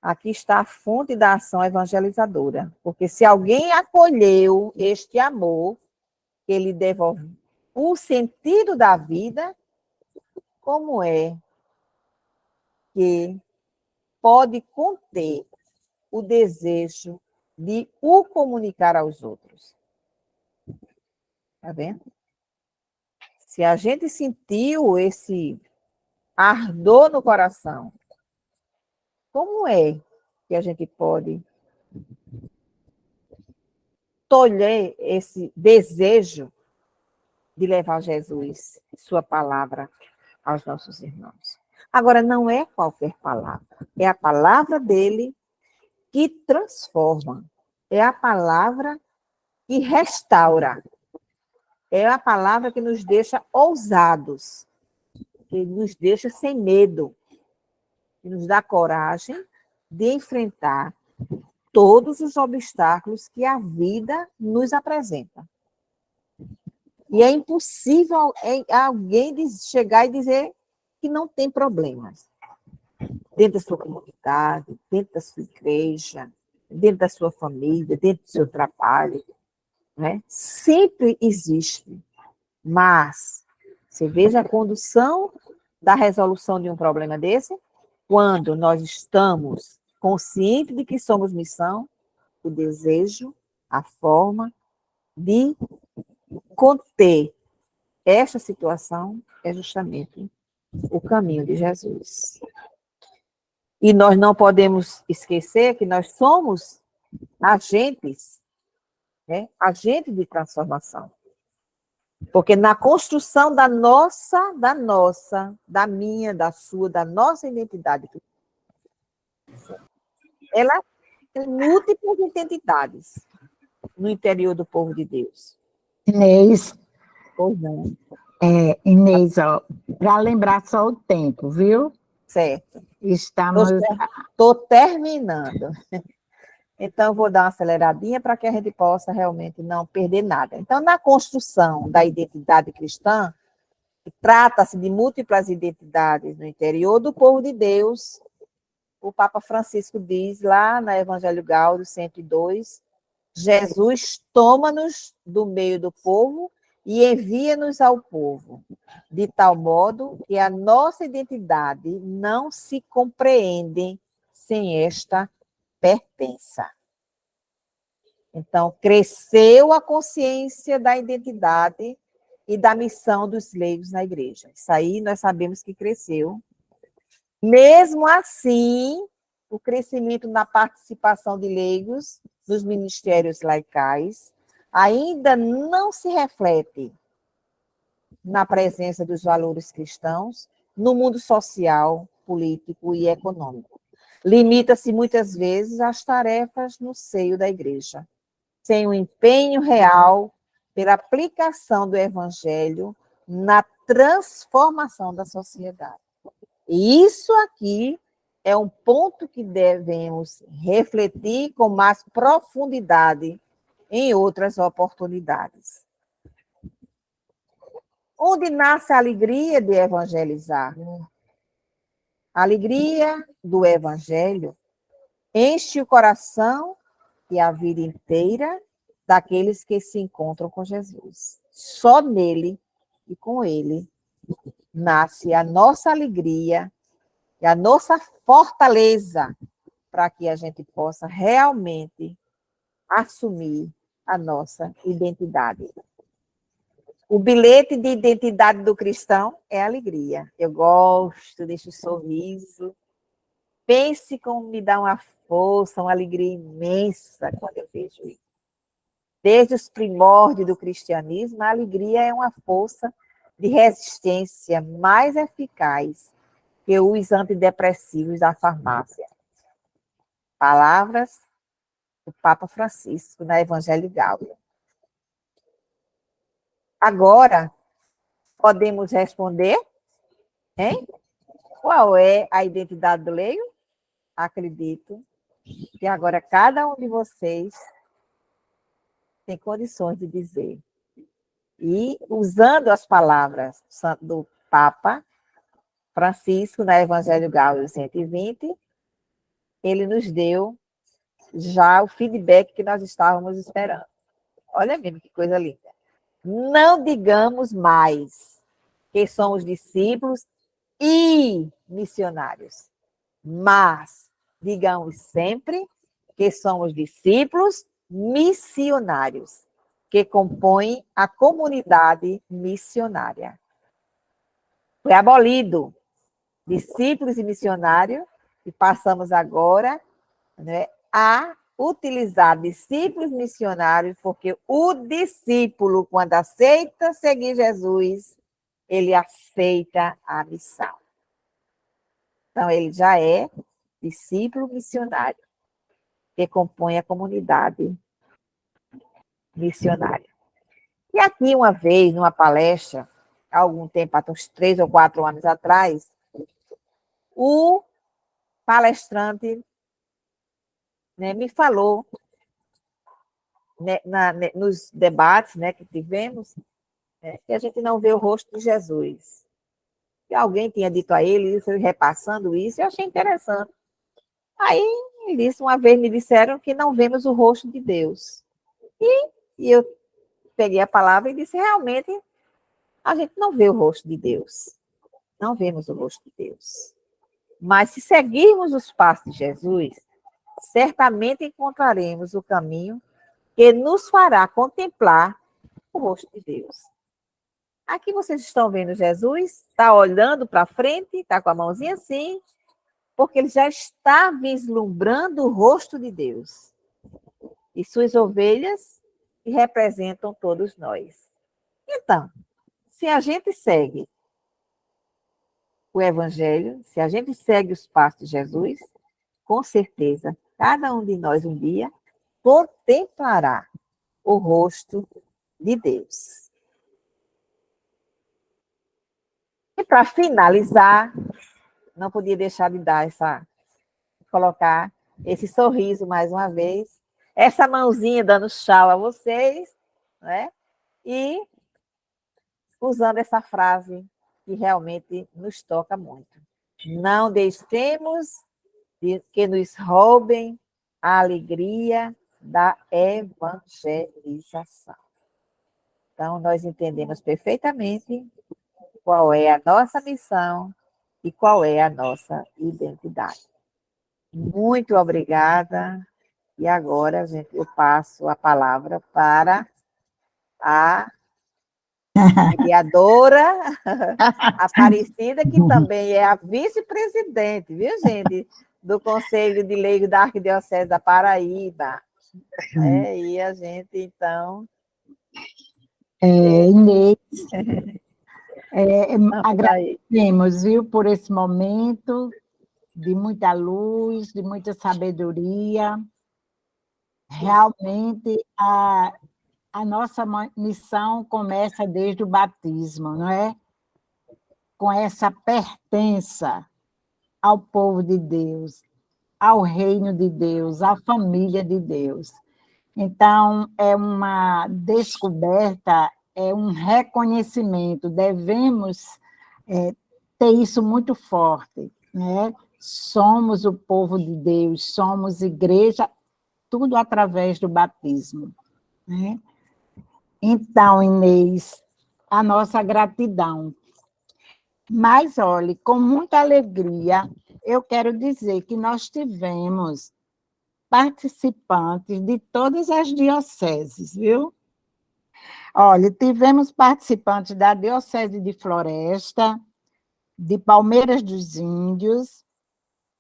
Aqui está a fonte da ação evangelizadora, porque se alguém acolheu este amor, que ele devolve o sentido da vida, como é que pode conter o desejo de o comunicar aos outros? Está vendo? Se a gente sentiu esse ardor no coração, como é que a gente pode tolher esse desejo de levar Jesus, sua palavra, aos nossos irmãos? Agora, não é qualquer palavra, é a palavra dele que transforma, é a palavra que restaura, é a palavra que nos deixa ousados, que nos deixa sem medo, que nos dá coragem de enfrentar todos os obstáculos que a vida nos apresenta. E é impossível alguém chegar e dizer que não tem problemas. Dentro da sua comunidade, dentro da sua igreja, dentro da sua família, dentro do seu trabalho, né? Sempre existe. Mas você veja a condução da resolução de um problema desse, quando nós estamos conscientes de que somos missão, o desejo, a forma de conter esta situação é justamente o caminho de Jesus. E nós não podemos esquecer que nós somos agentes, né? Agentes de transformação. Porque na construção da minha, da sua, da nossa identidade, ela tem múltiplas identidades no interior do povo de Deus. Inês, Pois não. Inês, para lembrar só o tempo, viu? Certo. Estamos. Estou terminando. Então, vou dar uma aceleradinha para que a gente possa realmente não perder nada. Então, na construção da identidade cristã, trata-se de múltiplas identidades no interior do povo de Deus. O Papa Francisco diz lá na Evangelho Gaudium 102, Jesus toma-nos do meio do povo e envia-nos ao povo, de tal modo que a nossa identidade não se compreende sem esta pertença. Então, cresceu a consciência da identidade e da missão dos leigos na igreja. Isso aí nós sabemos que cresceu. Mesmo assim, o crescimento na participação de leigos nos ministérios laicais ainda não se reflete na presença dos valores cristãos no mundo social, político e econômico. Limita-se muitas vezes às tarefas no seio da igreja, sem um empenho real pela aplicação do evangelho na transformação da sociedade. E isso aqui é um ponto que devemos refletir com mais profundidade em outras oportunidades. Onde nasce a alegria de evangelizar? A alegria do evangelho enche o coração e a vida inteira daqueles que se encontram com Jesus. Só nele e com ele nasce a nossa alegria e a nossa fortaleza para que a gente possa realmente assumir a nossa identidade. O bilhete de identidade do cristão é alegria. Eu gosto desse sorriso. Pense como me dá uma força, uma alegria imensa quando eu vejo isso. Desde os primórdios do cristianismo, a alegria é uma força de resistência mais eficaz que os antidepressivos da farmácia. Palavras do Papa Francisco na Evangelho Gaudium. Agora, podemos responder, hein? Qual é a identidade do leigo? Acredito que agora cada um de vocês tem condições de dizer. E, usando as palavras do Papa Francisco, na Evangelho Gaudium 120, ele nos deu já o feedback que nós estávamos esperando. Olha mesmo que coisa linda. Não digamos mais que somos discípulos e missionários, mas digamos sempre que somos discípulos missionários, que compõem a comunidade missionária. Foi abolido discípulos e missionários e passamos agora, né, a utilizar discípulos missionários, porque o discípulo, quando aceita seguir Jesus, ele aceita a missão. Então, ele já é discípulo missionário, que compõe a comunidade missionária. E aqui, uma vez, numa palestra, há algum tempo, há uns 3 ou 4 anos atrás, o palestrante, né, me falou, né, nos debates, né, que tivemos, que a gente não vê o rosto de Jesus. E alguém tinha dito a ele, isso, repassando isso, eu achei interessante. Aí, uma vez me disseram que não vemos o rosto de Deus. E eu peguei a palavra e disse, realmente, a gente não vê o rosto de Deus. Não vemos o rosto de Deus. Mas se seguirmos os passos de Jesus, certamente encontraremos o caminho que nos fará contemplar o rosto de Deus. Aqui vocês estão vendo Jesus, está olhando para frente, está com a mãozinha assim, porque ele já está vislumbrando o rosto de Deus. E suas ovelhas que representam todos nós. Então, se a gente segue o Evangelho, se a gente segue os passos de Jesus, com certeza, cada um de nós um dia contemplará o rosto de Deus. E para finalizar, não podia deixar de colocar esse sorriso mais uma vez, essa mãozinha dando tchau a vocês, né? E usando essa frase que realmente nos toca muito. Não deixemos que nos roubem a alegria da evangelização. Então, nós entendemos perfeitamente qual é a nossa missão e qual é a nossa identidade. Muito obrigada. E agora, eu passo a palavra para a vereadora Aparecida, que também é a vice-presidente, viu, gente? Do Conselho de Leigos da Arquidiocese da Paraíba. E a gente, então... Inês, agradecemos, viu, por esse momento de muita luz, de muita sabedoria. Realmente, a nossa missão começa desde o batismo, não é? Com essa pertença ao povo de Deus, ao reino de Deus, à família de Deus. Então, é uma descoberta, é um reconhecimento, devemos ter isso muito forte, né? Somos o povo de Deus, somos igreja, tudo através do batismo, né? Então, Inês, a nossa gratidão. Mas, olhe, com muita alegria, eu quero dizer que nós tivemos participantes de todas as dioceses, viu? Olha, tivemos participantes da Diocese de Floresta, de Palmeiras dos Índios,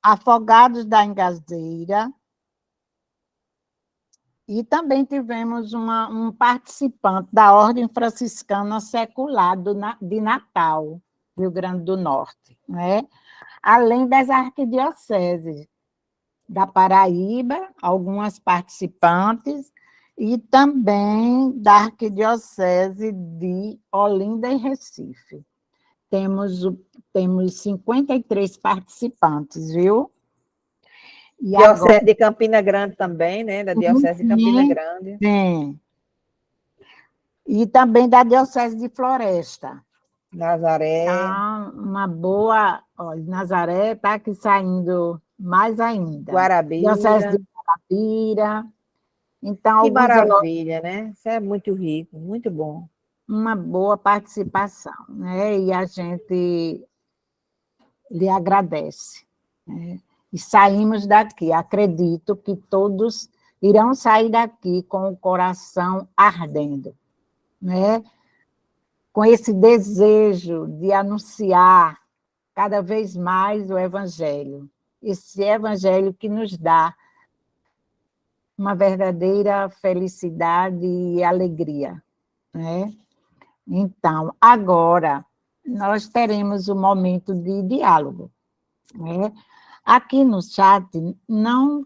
Afogados da Engazeira, e também tivemos um participante da Ordem Franciscana Secular de Natal, Rio Grande do Norte, né? Além das arquidioceses da Paraíba, algumas participantes, e também da Arquidiocese de Olinda e Recife. Temos 53 participantes, viu? E Diocese agora, de Campina Grande também, né? Da Diocese de Campina sim, Grande. sim. E também da Diocese de Floresta. Nazaré, Tá uma boa. Olha, Nazaré está aqui saindo mais ainda. Diocese de Guarabira. Guarabira. Então, Que alguns maravilha, né? Isso é muito rico, muito bom. uma boa participação, né? E a gente lhe agradece, né? E saímos daqui, acredito que todos irão sair daqui com o coração ardendo, né? Com esse desejo de anunciar cada vez mais o Evangelho, esse Evangelho que nos dá uma verdadeira felicidade e alegria, né? Então, agora, nós teremos um momento de diálogo, né? Aqui no chat não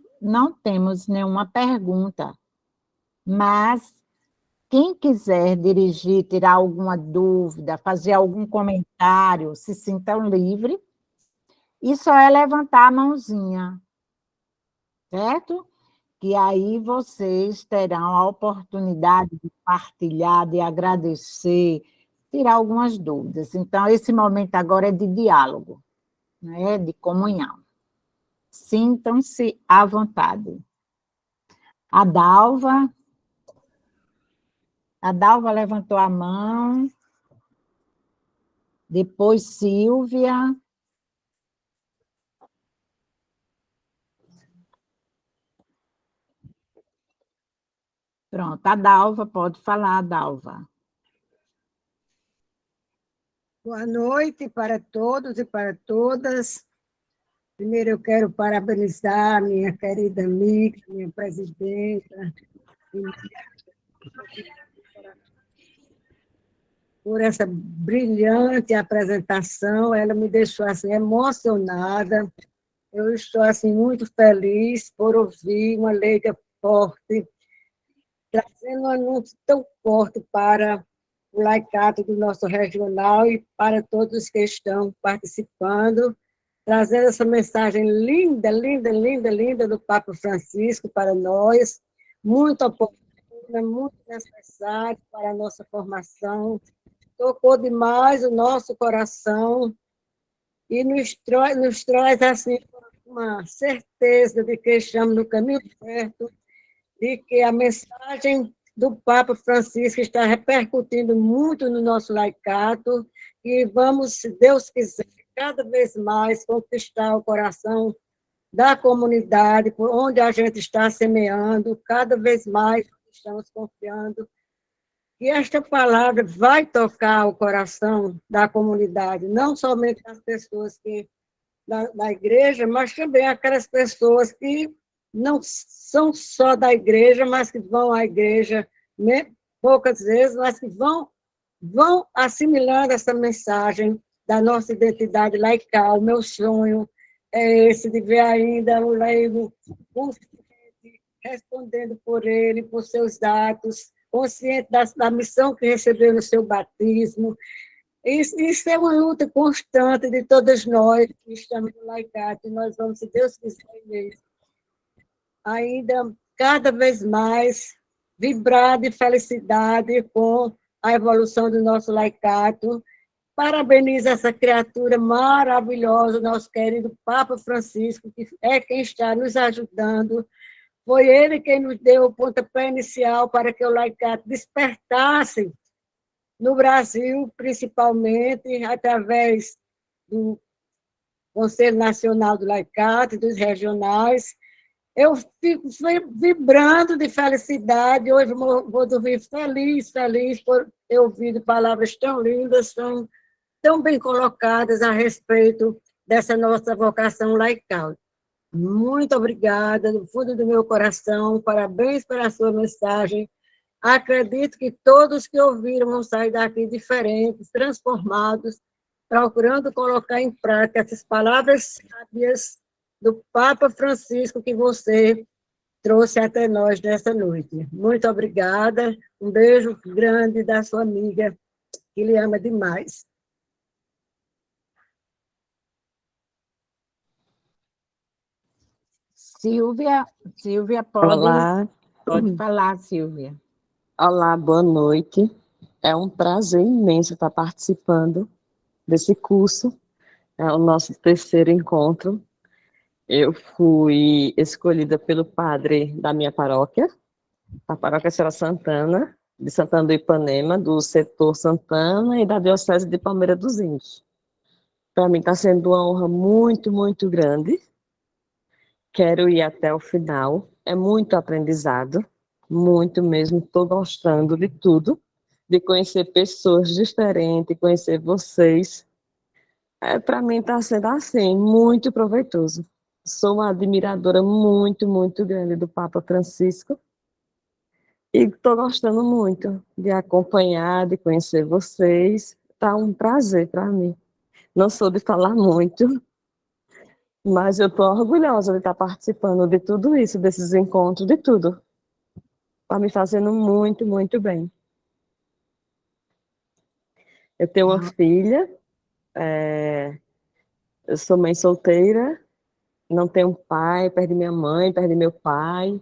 temos nenhuma pergunta, mas quem quiser dirigir, tirar alguma dúvida, fazer algum comentário, se sintam livre, e só é levantar a mãozinha, certo? Que aí vocês terão a oportunidade de partilhar, de agradecer, tirar algumas dúvidas. Então, esse momento agora é de diálogo, né? De comunhão. Sintam-se à vontade. A Dalva, a Dalva levantou a mão, depois Silvia. Pronto, a Dalva, pode falar, Dalva. Boa noite para todos e para todas. Primeiro, eu quero parabenizar minha querida amiga, minha presidenta, por essa brilhante apresentação. Ela me deixou assim, emocionada. Eu estou assim, muito feliz por ouvir uma leiga forte, trazendo um anúncio tão forte para o laicato do nosso regional e para todos que estão participando, trazendo essa mensagem linda, linda, linda, linda do Papa Francisco para nós, muito oportuna, muito necessária para a nossa formação, tocou demais o nosso coração e nos traz assim, uma certeza de que estamos no caminho certo, de que a mensagem do Papa Francisco está repercutindo muito no nosso laicato e vamos, se Deus quiser, cada vez mais conquistar o coração da comunidade, por onde a gente está semeando, cada vez mais estamos confiando que esta palavra vai tocar o coração da comunidade, não somente das pessoas da igreja, mas também aquelas pessoas que não são só da igreja, mas que vão à igreja, né, poucas vezes, mas que vão assimilando essa mensagem da nossa identidade laical. O meu sonho é esse, de ver ainda o leigo consciente, respondendo por ele, por seus atos, consciente da missão que recebeu no seu batismo. Isso é uma luta constante de todas nós que estamos no laicato, e nós vamos, se Deus quiser, ainda cada vez mais vibrar de felicidade com a evolução do nosso laicato. Parabenizo essa criatura maravilhosa, nosso querido Papa Francisco, que é quem está nos ajudando. Foi ele quem nos deu o pontapé inicial para que o laicato despertasse no Brasil, principalmente através do Conselho Nacional do Laicato e dos regionais, Eu fico vibrando de felicidade. Hoje vou dormir feliz, feliz por ter ouvido palavras tão lindas, tão bem colocadas a respeito dessa nossa vocação laical. Muito obrigada, do fundo do meu coração, parabéns pela sua mensagem. Acredito que todos que ouviram vão sair daqui diferentes, transformados, procurando colocar em prática essas palavras sábias do Papa Francisco que você trouxe até nós nessa noite. Muito obrigada, um beijo grande da sua amiga, que lhe ama demais. Silvia, Olá, pode falar, Silvia. olá, boa noite. É um prazer imenso estar participando desse curso. É o nosso terceiro encontro. Eu fui escolhida pelo padre da minha paróquia, a paróquia Senhora Santana, de Santana do Ipanema, do setor Santana e da Diocese de Palmeira dos Índios. Para mim está sendo uma honra muito, muito grande. Quero ir até o final. É muito aprendizado, muito mesmo. Estou gostando de tudo, de conhecer pessoas diferentes, conhecer vocês. Para mim está sendo assim, muito proveitoso. Sou uma admiradora muito, muito grande do Papa Francisco e estou gostando muito de acompanhar, de conhecer vocês. Está um prazer para mim. Não sou de falar muito, mas eu estou orgulhosa de estar participando de tudo isso, desses encontros, de tudo. Está me fazendo muito, muito bem. Eu tenho uma filha, eu sou mãe solteira, não tenho pai, perdi minha mãe, perdi meu pai.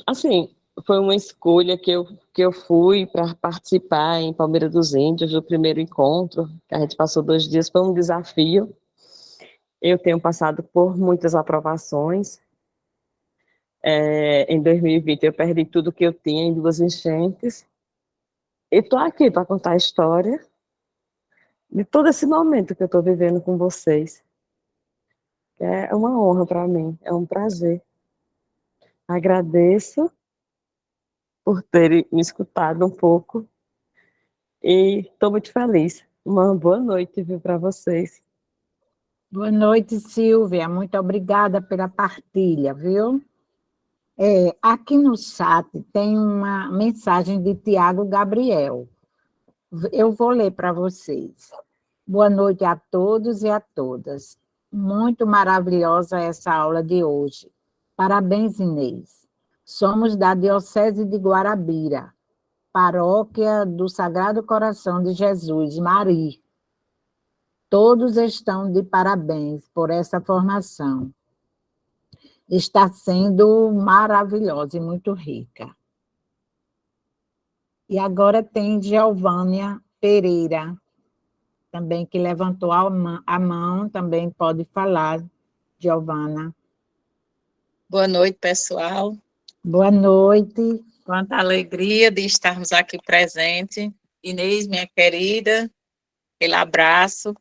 Assim, foi uma escolha que eu fui para participar em Palmeira dos Índios, do primeiro encontro, que a gente passou 2 dias, foi um desafio. Eu tenho passado por muitas aprovações. Em 2020 eu perdi tudo que eu tinha em 2 enchentes. E estou aqui para contar a história de todo esse momento que eu estou vivendo com vocês. É uma honra para mim, é um prazer. Agradeço por terem me escutado um pouco e estou muito feliz. Uma boa noite, viu, para vocês. Boa noite, Silvia. Muito obrigada pela partilha, viu? Aqui no chat tem uma mensagem de Tiago Gabriel. Eu vou ler para vocês. Boa noite a todos e a todas. Muito maravilhosa essa aula de hoje. Parabéns, Inês. Somos da Diocese de Guarabira, Paróquia do Sagrado Coração de Jesus, Mari. Todos estão de parabéns por essa formação. Está sendo maravilhosa e muito rica. E agora tem Giovânia Pereira, também que levantou a mão, também pode falar, Giovana. Boa noite, pessoal. Boa noite. Quanta alegria de estarmos aqui presentes. Inês, minha querida, aquele abraço.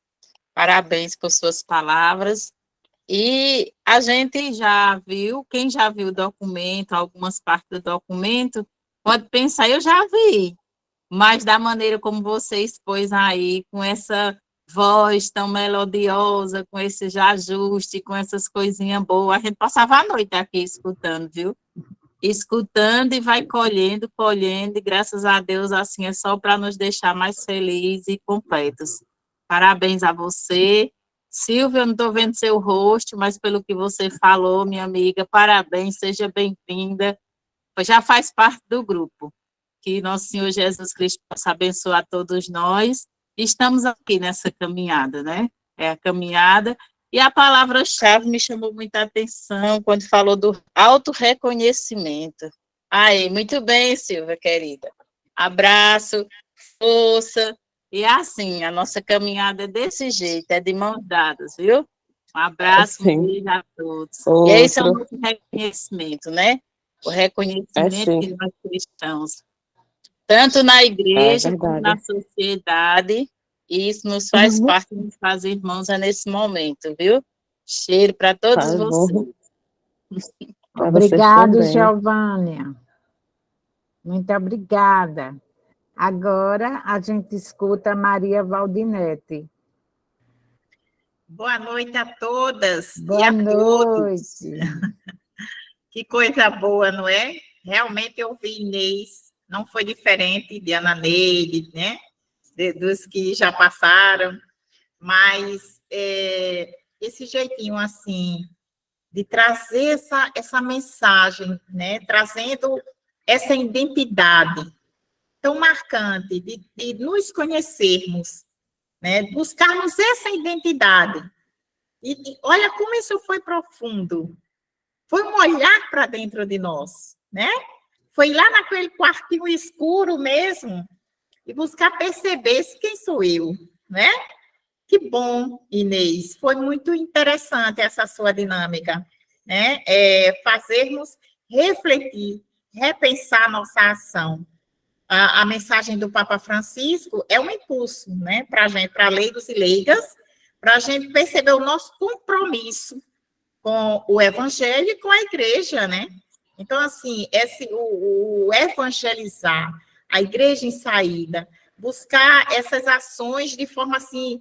Parabéns por suas palavras. E a gente já viu, quem já viu o documento, algumas partes do documento, pode pensar, eu já vi, mas da maneira como você expôs aí, com essa voz tão melodiosa, com esses ajustes, com essas coisinhas boas, a gente passava a noite aqui escutando, viu? Escutando e vai colhendo, colhendo, e graças a Deus, assim, é só para nos deixar mais felizes e completos. Parabéns a você. Silvia, eu não estou vendo seu rosto, mas pelo que você falou, minha amiga, parabéns, seja bem-vinda. Já faz parte do grupo. Que nosso Senhor Jesus Cristo possa abençoar todos nós. Estamos aqui nessa caminhada, né? É a caminhada. E a palavra-chave me chamou muita atenção quando falou do autorreconhecimento. Aí, muito bem, Silvia, querida. Abraço, força. E assim, a nossa caminhada é desse jeito, é de mãos dadas, viu? Um abraço, um beijo a todos. Outro. E esse é o nosso reconhecimento, né? O reconhecimento que nós cristãos, tanto na igreja como na sociedade, e isso nos faz parte, nos faz irmãos nesse momento, viu? Cheiro para todos Tá vocês. bom? Para vocês Obrigado, também. Giovânia. Muito obrigada. Agora a gente escuta a Maria Valdinete. Boa noite a todas e Boa a todos. noite. Que coisa boa, não é? Realmente eu vi Inês, não foi diferente de Ana Neide, né? Dos que já passaram, mas esse jeitinho assim de trazer essa mensagem, né? Trazendo essa identidade tão marcante de nos conhecermos, né? Buscarmos essa identidade. E olha como isso foi profundo. Foi um olhar para dentro de nós, né? Foi lá naquele quartinho escuro mesmo e buscar perceber quem sou eu, né? Que bom, Inês. Foi muito interessante essa sua dinâmica, né? Fazermos refletir, repensar nossa ação. A mensagem do Papa Francisco é um impulso, né, para a gente, para leigos e leigas, para a gente perceber o nosso compromisso com o Evangelho e com a Igreja, né? Então, assim, o evangelizar, a Igreja em saída, buscar essas ações de forma assim,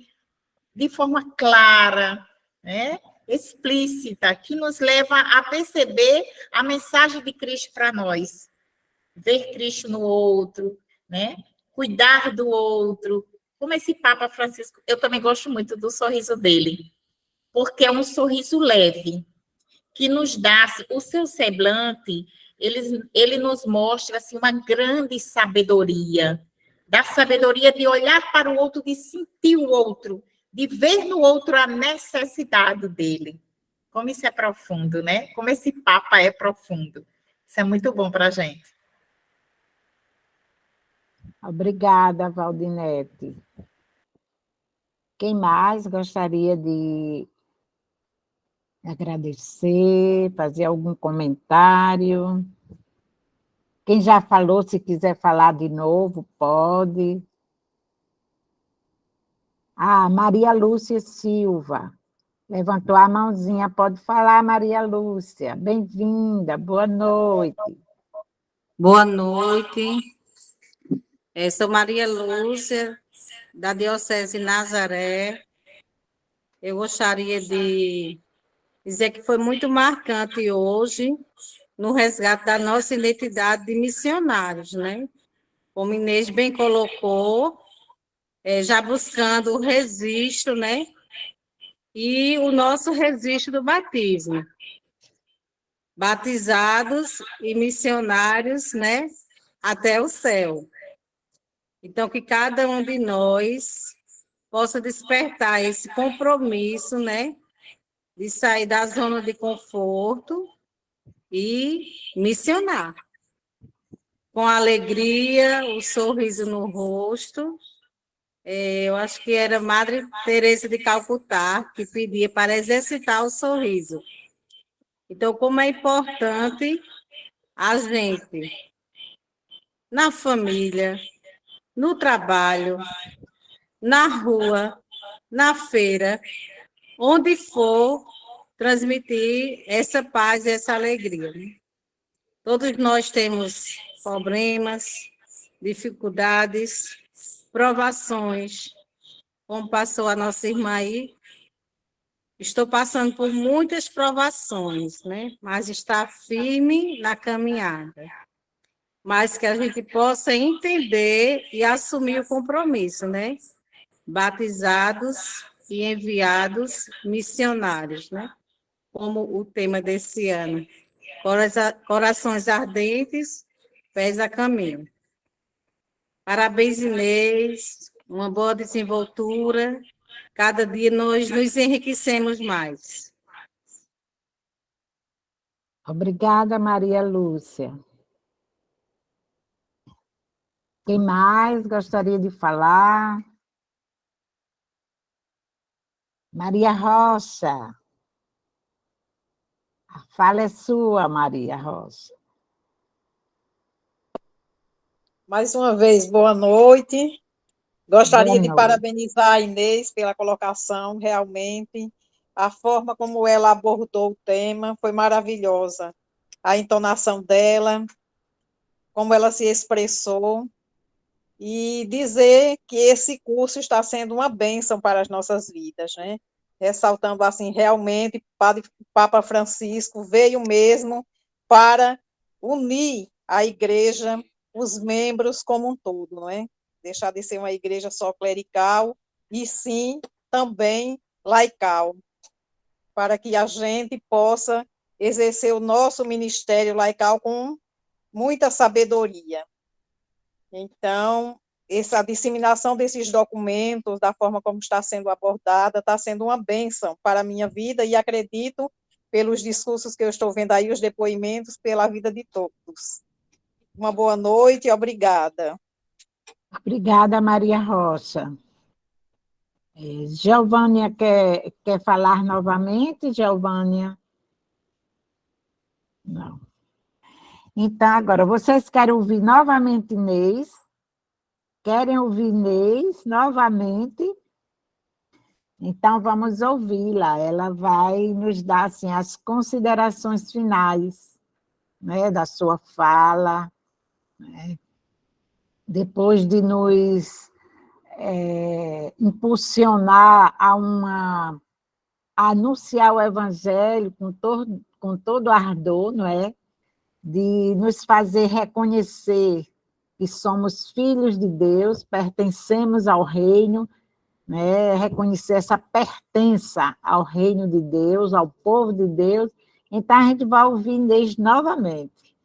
de forma clara, né? Explícita, que nos leva a perceber a mensagem de Cristo para nós, ver Cristo no outro, né? Cuidar do outro. Como esse Papa Francisco, eu também gosto muito do sorriso dele, porque é um sorriso leve, que nos dá assim, o seu semblante, ele nos mostra assim, uma grande sabedoria, da sabedoria de olhar para o outro, de sentir o outro, de ver no outro a necessidade dele. Como isso é profundo, né? Como esse Papa é profundo. Isso é muito bom para a gente. Obrigada, Valdinete. Quem mais gostaria de agradecer, fazer algum comentário? Quem já falou, se quiser falar de novo, pode. Ah, Maria Lúcia Silva. Levantou a mãozinha, pode falar, Maria Lúcia. Bem-vinda, boa noite. Boa noite. Sou Maria Lúcia, da Diocese de Nazaré. Eu gostaria de dizer que foi muito marcante hoje no resgate da nossa identidade de missionários, né? Como Inês bem colocou, já buscando o registro, né? E o nosso registro do batismo. Batizados e missionários, né? Até o céu. Então, que cada um de nós possa despertar esse compromisso, né? De sair da zona de conforto e missionar. Com alegria, o sorriso no rosto. Eu acho que era Madre Teresa de Calcutá que pedia para exercitar o sorriso. Então, como é importante a gente, na família, no trabalho, na rua, na feira, onde for, transmitir essa paz e essa alegria. Todos nós temos problemas, dificuldades, provações, como passou a nossa irmã aí. Estou passando por muitas provações, né? Mas está firme na caminhada. Mas que a gente possa entender e assumir o compromisso, né? Batizados e enviados missionários, né? Como o tema desse ano. Corações ardentes, pés a caminho. Parabéns, Inês. Uma boa desenvoltura. Cada dia nós nos enriquecemos mais. Obrigada, Maria Lúcia. Quem mais gostaria de falar? Maria Rocha. A fala é sua, Maria Rocha. Mais uma vez, boa noite. Gostaria Boa de noite. parabenizar a Inês pela colocação, realmente. A forma como ela abordou o tema foi maravilhosa. A entonação dela, como ela se expressou, e dizer que esse curso está sendo uma bênção para as nossas vidas, né? Ressaltando assim, realmente, o Papa Francisco veio mesmo para unir a igreja, os membros como um todo, não é? Deixar de ser uma igreja só clerical, e sim também laical, para que a gente possa exercer o nosso ministério laical com muita sabedoria. Então, essa disseminação desses documentos, da forma como está sendo abordada, está sendo uma bênção para a minha vida e acredito, pelos discursos que eu estou vendo aí, os depoimentos, pela vida de todos. Uma boa noite e obrigada. Obrigada, Maria Rocha. Geovânia quer falar novamente, Geovânia? Não. Então, agora, vocês querem ouvir novamente Inês? Querem ouvir Inês novamente? Então, vamos ouvi-la. Ela vai nos dar assim, as considerações finais, né, da sua fala, né? Depois de nos impulsionar a anunciar o Evangelho com todo ardor, não é? De nos fazer reconhecer que somos filhos de Deus, pertencemos ao reino, né? Reconhecer essa pertença ao reino de Deus, ao povo de Deus. Então, a gente vai ouvir Inês novamente.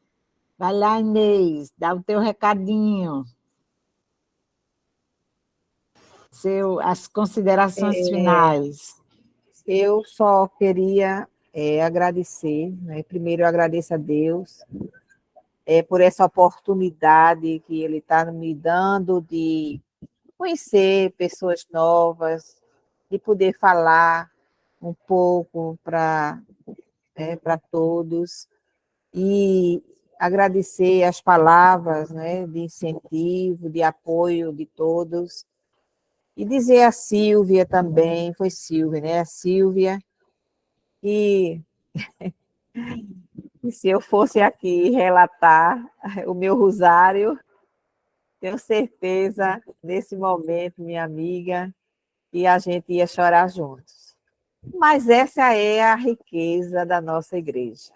Vai lá, Inês, dá o teu recadinho. As considerações finais. Eu só queria agradecer, né? Primeiro eu agradeço a Deus por essa oportunidade que Ele está me dando de conhecer pessoas novas, de poder falar um pouco para todos e agradecer as palavras, né, de incentivo, de apoio de todos. E dizer a Sílvia também, foi Sílvia, né? A Sílvia, que se eu fosse aqui relatar o meu rosário, tenho certeza, nesse momento, minha amiga, que a gente ia chorar juntos. Mas essa é a riqueza da nossa igreja.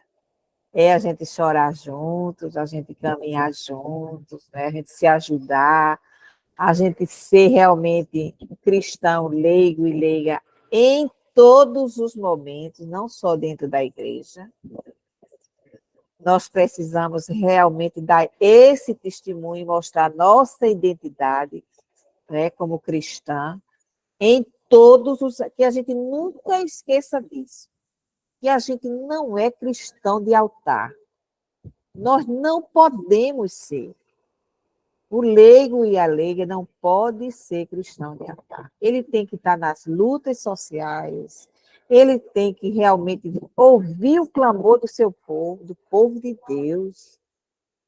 É a gente chorar juntos, a gente caminhar juntos, né? A gente se ajudar, a gente ser realmente cristão, leigo e leiga em todos os momentos, não só dentro da igreja. Nós precisamos realmente dar esse testemunho, mostrar nossa identidade, né, como cristã, em todos os... que a gente nunca esqueça disso, que a gente não é cristão de altar. Nós não podemos ser. O leigo e a leiga não pode ser cristão de altar. Ele tem que estar nas lutas sociais, ele tem que realmente ouvir o clamor do seu povo, do povo de Deus.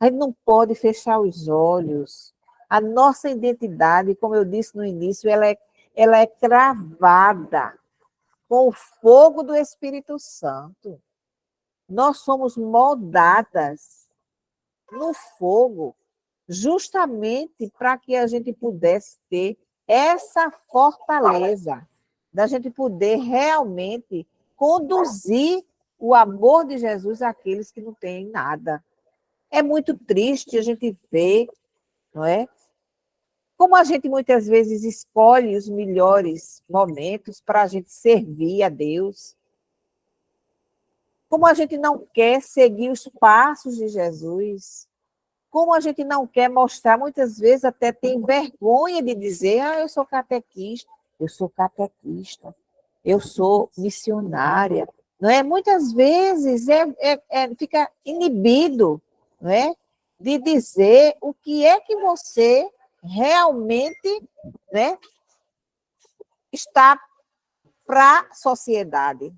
A gente não pode fechar os olhos. A nossa identidade, como eu disse no início, ela é cravada com o fogo do Espírito Santo. Nós somos moldadas no fogo, justamente para que a gente pudesse ter essa fortaleza, da gente poder realmente conduzir o amor de Jesus àqueles que não têm nada. É muito triste a gente ver, não é? Como a gente muitas vezes escolhe os melhores momentos para a gente servir a Deus. Como a gente não quer seguir os passos de Jesus. Como a gente não quer mostrar, muitas vezes até tem vergonha de dizer, eu sou catequista, eu sou missionária. Não é? Muitas vezes fica inibido, não é? De dizer o que é que você realmente, né, está para a sociedade.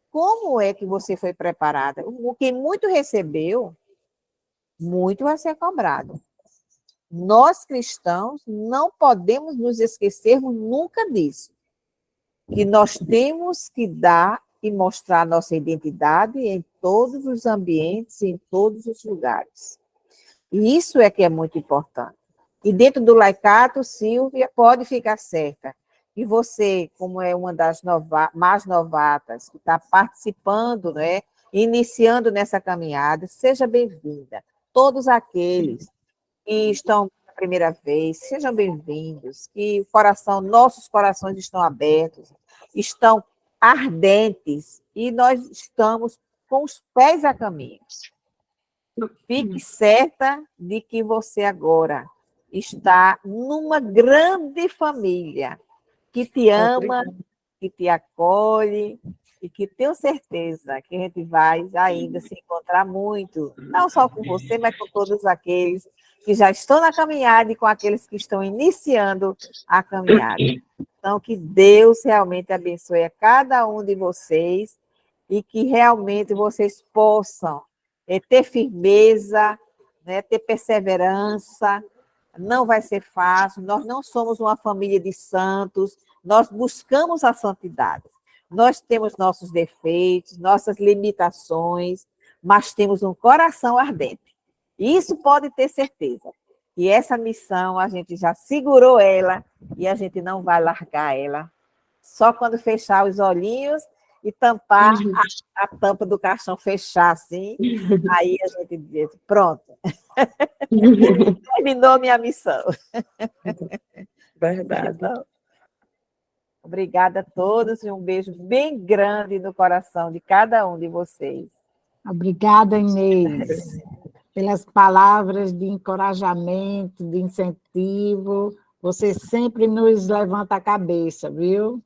Como é que você foi preparada? O que muito recebeu, muito vai ser cobrado. Nós, cristãos, não podemos nos esquecermos nunca disso. que nós temos que dar e mostrar nossa identidade em todos os ambientes, em todos os lugares. E isso é que é muito importante. E dentro do laicato, Silvia, pode ficar certa. E você, como é uma das mais novatas, que está participando, né, iniciando nessa caminhada, seja bem-vinda. Todos aqueles que estão pela primeira vez, sejam bem-vindos, que nossos corações estão abertos, estão ardentes, e nós estamos com os pés a caminho. Fique certa de que você agora está numa grande família que te ama, que te acolhe, e que tenho certeza que a gente vai ainda se encontrar muito, não só com você, mas com todos aqueles que já estão na caminhada e com aqueles que estão iniciando a caminhada. Então, que Deus realmente abençoe a cada um de vocês e que realmente vocês possam ter firmeza, né, ter perseverança. Não vai ser fácil, nós não somos uma família de santos, nós buscamos a santidade. Nós temos nossos defeitos, nossas limitações, mas temos um coração ardente. Isso pode ter certeza. E essa missão, a gente já segurou ela e a gente não vai largar ela. Só quando fechar os olhinhos e tampar a tampa do caixão, fechar assim, aí a gente diz, pronto. Terminou minha missão. Verdade. Então, obrigada a todos e um beijo bem grande no coração de cada um de vocês. Obrigada, Inês, pelas palavras de encorajamento, de incentivo. Você sempre nos levanta a cabeça, viu?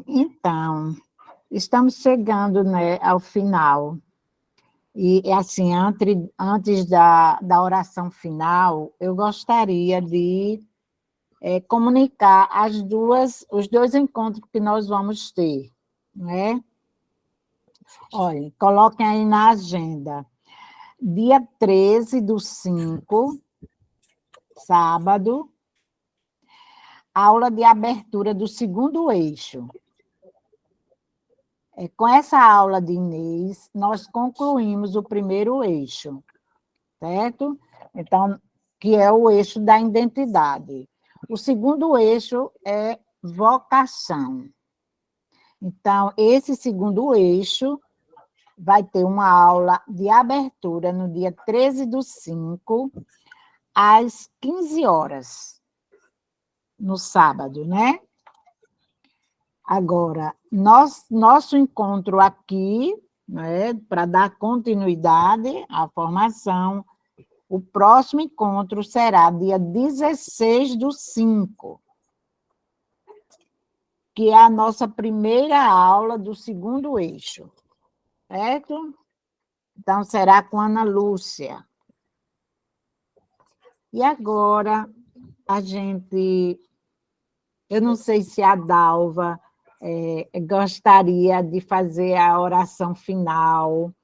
Então, estamos chegando, né, ao final. E, assim, antes da oração final, eu gostaria de comunicar os dois encontros que nós vamos ter, né? Olha, coloquem aí na agenda. Dia 13/5, sábado, aula de abertura do segundo eixo. Com essa aula de Inês, nós concluímos o primeiro eixo, certo? Então, que é o eixo da identidade. O segundo eixo é vocação. Então, esse segundo eixo vai ter uma aula de abertura no dia 13/5, às 15 horas, no sábado, né? Agora, nosso encontro aqui, né, para dar continuidade à formação, o próximo encontro será dia 16/5, que é a nossa primeira aula do segundo eixo, certo? Então, será com Ana Lúcia. E agora, eu não sei se a Dalva gostaria de fazer a oração final,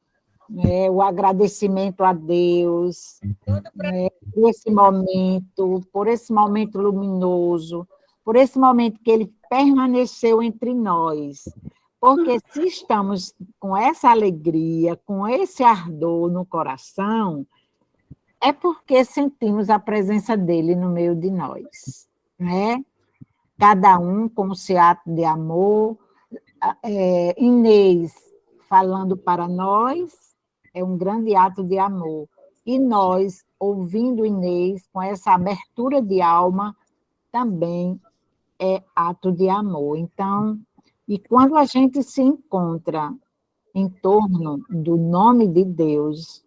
né, o agradecimento a Deus, né, por esse momento luminoso, por esse momento que Ele permaneceu entre nós. Porque se estamos com essa alegria, com esse ardor no coração, é porque sentimos a presença dEle no meio de nós, né? Cada um com o seu ato de amor. Inês falando para nós é um grande ato de amor. E nós, ouvindo Inês, com essa abertura de alma, também é ato de amor. Então, e quando a gente se encontra em torno do nome de Deus,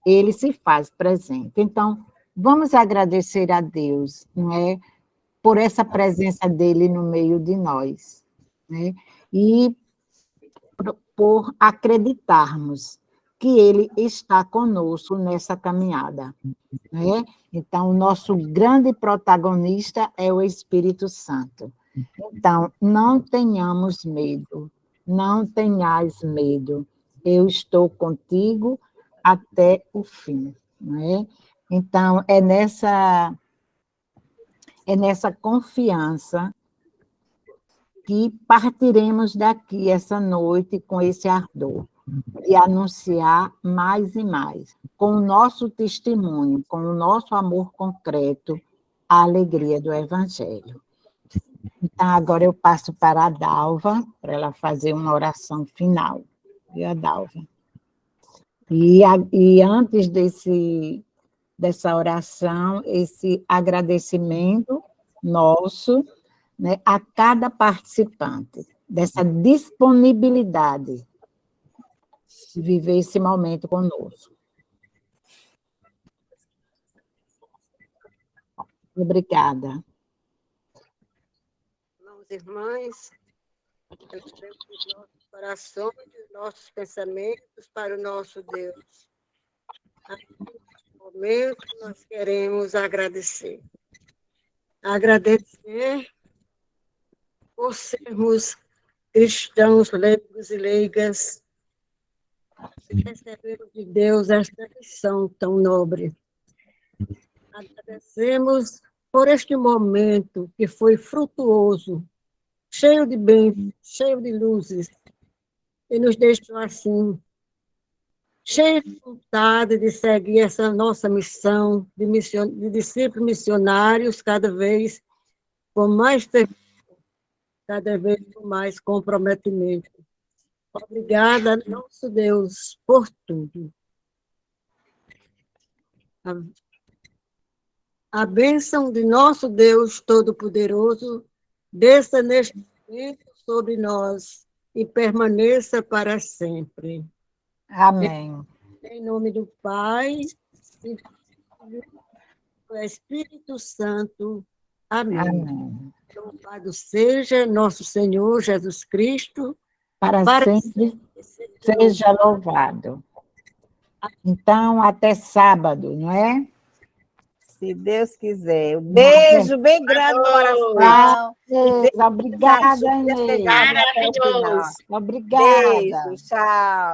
Ele se faz presente. Então, vamos agradecer a Deus, não é? Por essa presença dele no meio de nós, né? E por acreditarmos que ele está conosco nessa caminhada, né? Então, o nosso grande protagonista é o Espírito Santo. Então, não tenhamos medo, não tenhais medo, eu estou contigo até o fim, né? Então, é É nessa confiança que partiremos daqui essa noite com esse ardor de anunciar mais e mais, com o nosso testemunho, com o nosso amor concreto, a alegria do Evangelho. Então, agora eu passo para a Dalva, para ela fazer uma oração final. E a Dalva. E antes dessa oração, esse agradecimento nosso, né, a cada participante, dessa disponibilidade de viver esse momento conosco. Obrigada. Irmãos e irmãs, elevemos os nossos corações e os nossos pensamentos para o nosso Deus. Neste momento, nós queremos agradecer. Agradecer por sermos cristãos, leigos e leigas, e recebemos de Deus esta missão tão nobre. Agradecemos por este momento que foi frutuoso, cheio de bênçãos, cheio de luzes, e nos deixou assim, cheio de vontade de seguir essa nossa missão de discípulos missionários, cada vez com mais fervor, cada vez com mais comprometimento. Obrigada, nosso Deus, por tudo. A bênção de nosso Deus Todo-Poderoso desça neste momento sobre nós e permaneça para sempre. Amém. Em nome do Pai, e do Espírito Santo. Amém. Amém. Louvado seja nosso Senhor Jesus Cristo. Para sempre seja louvado. Então, até sábado, não é? Se Deus quiser. Um beijo bem grande no coração. Obrigada, Inês. Maravilhoso. Obrigada. Beijo, tchau.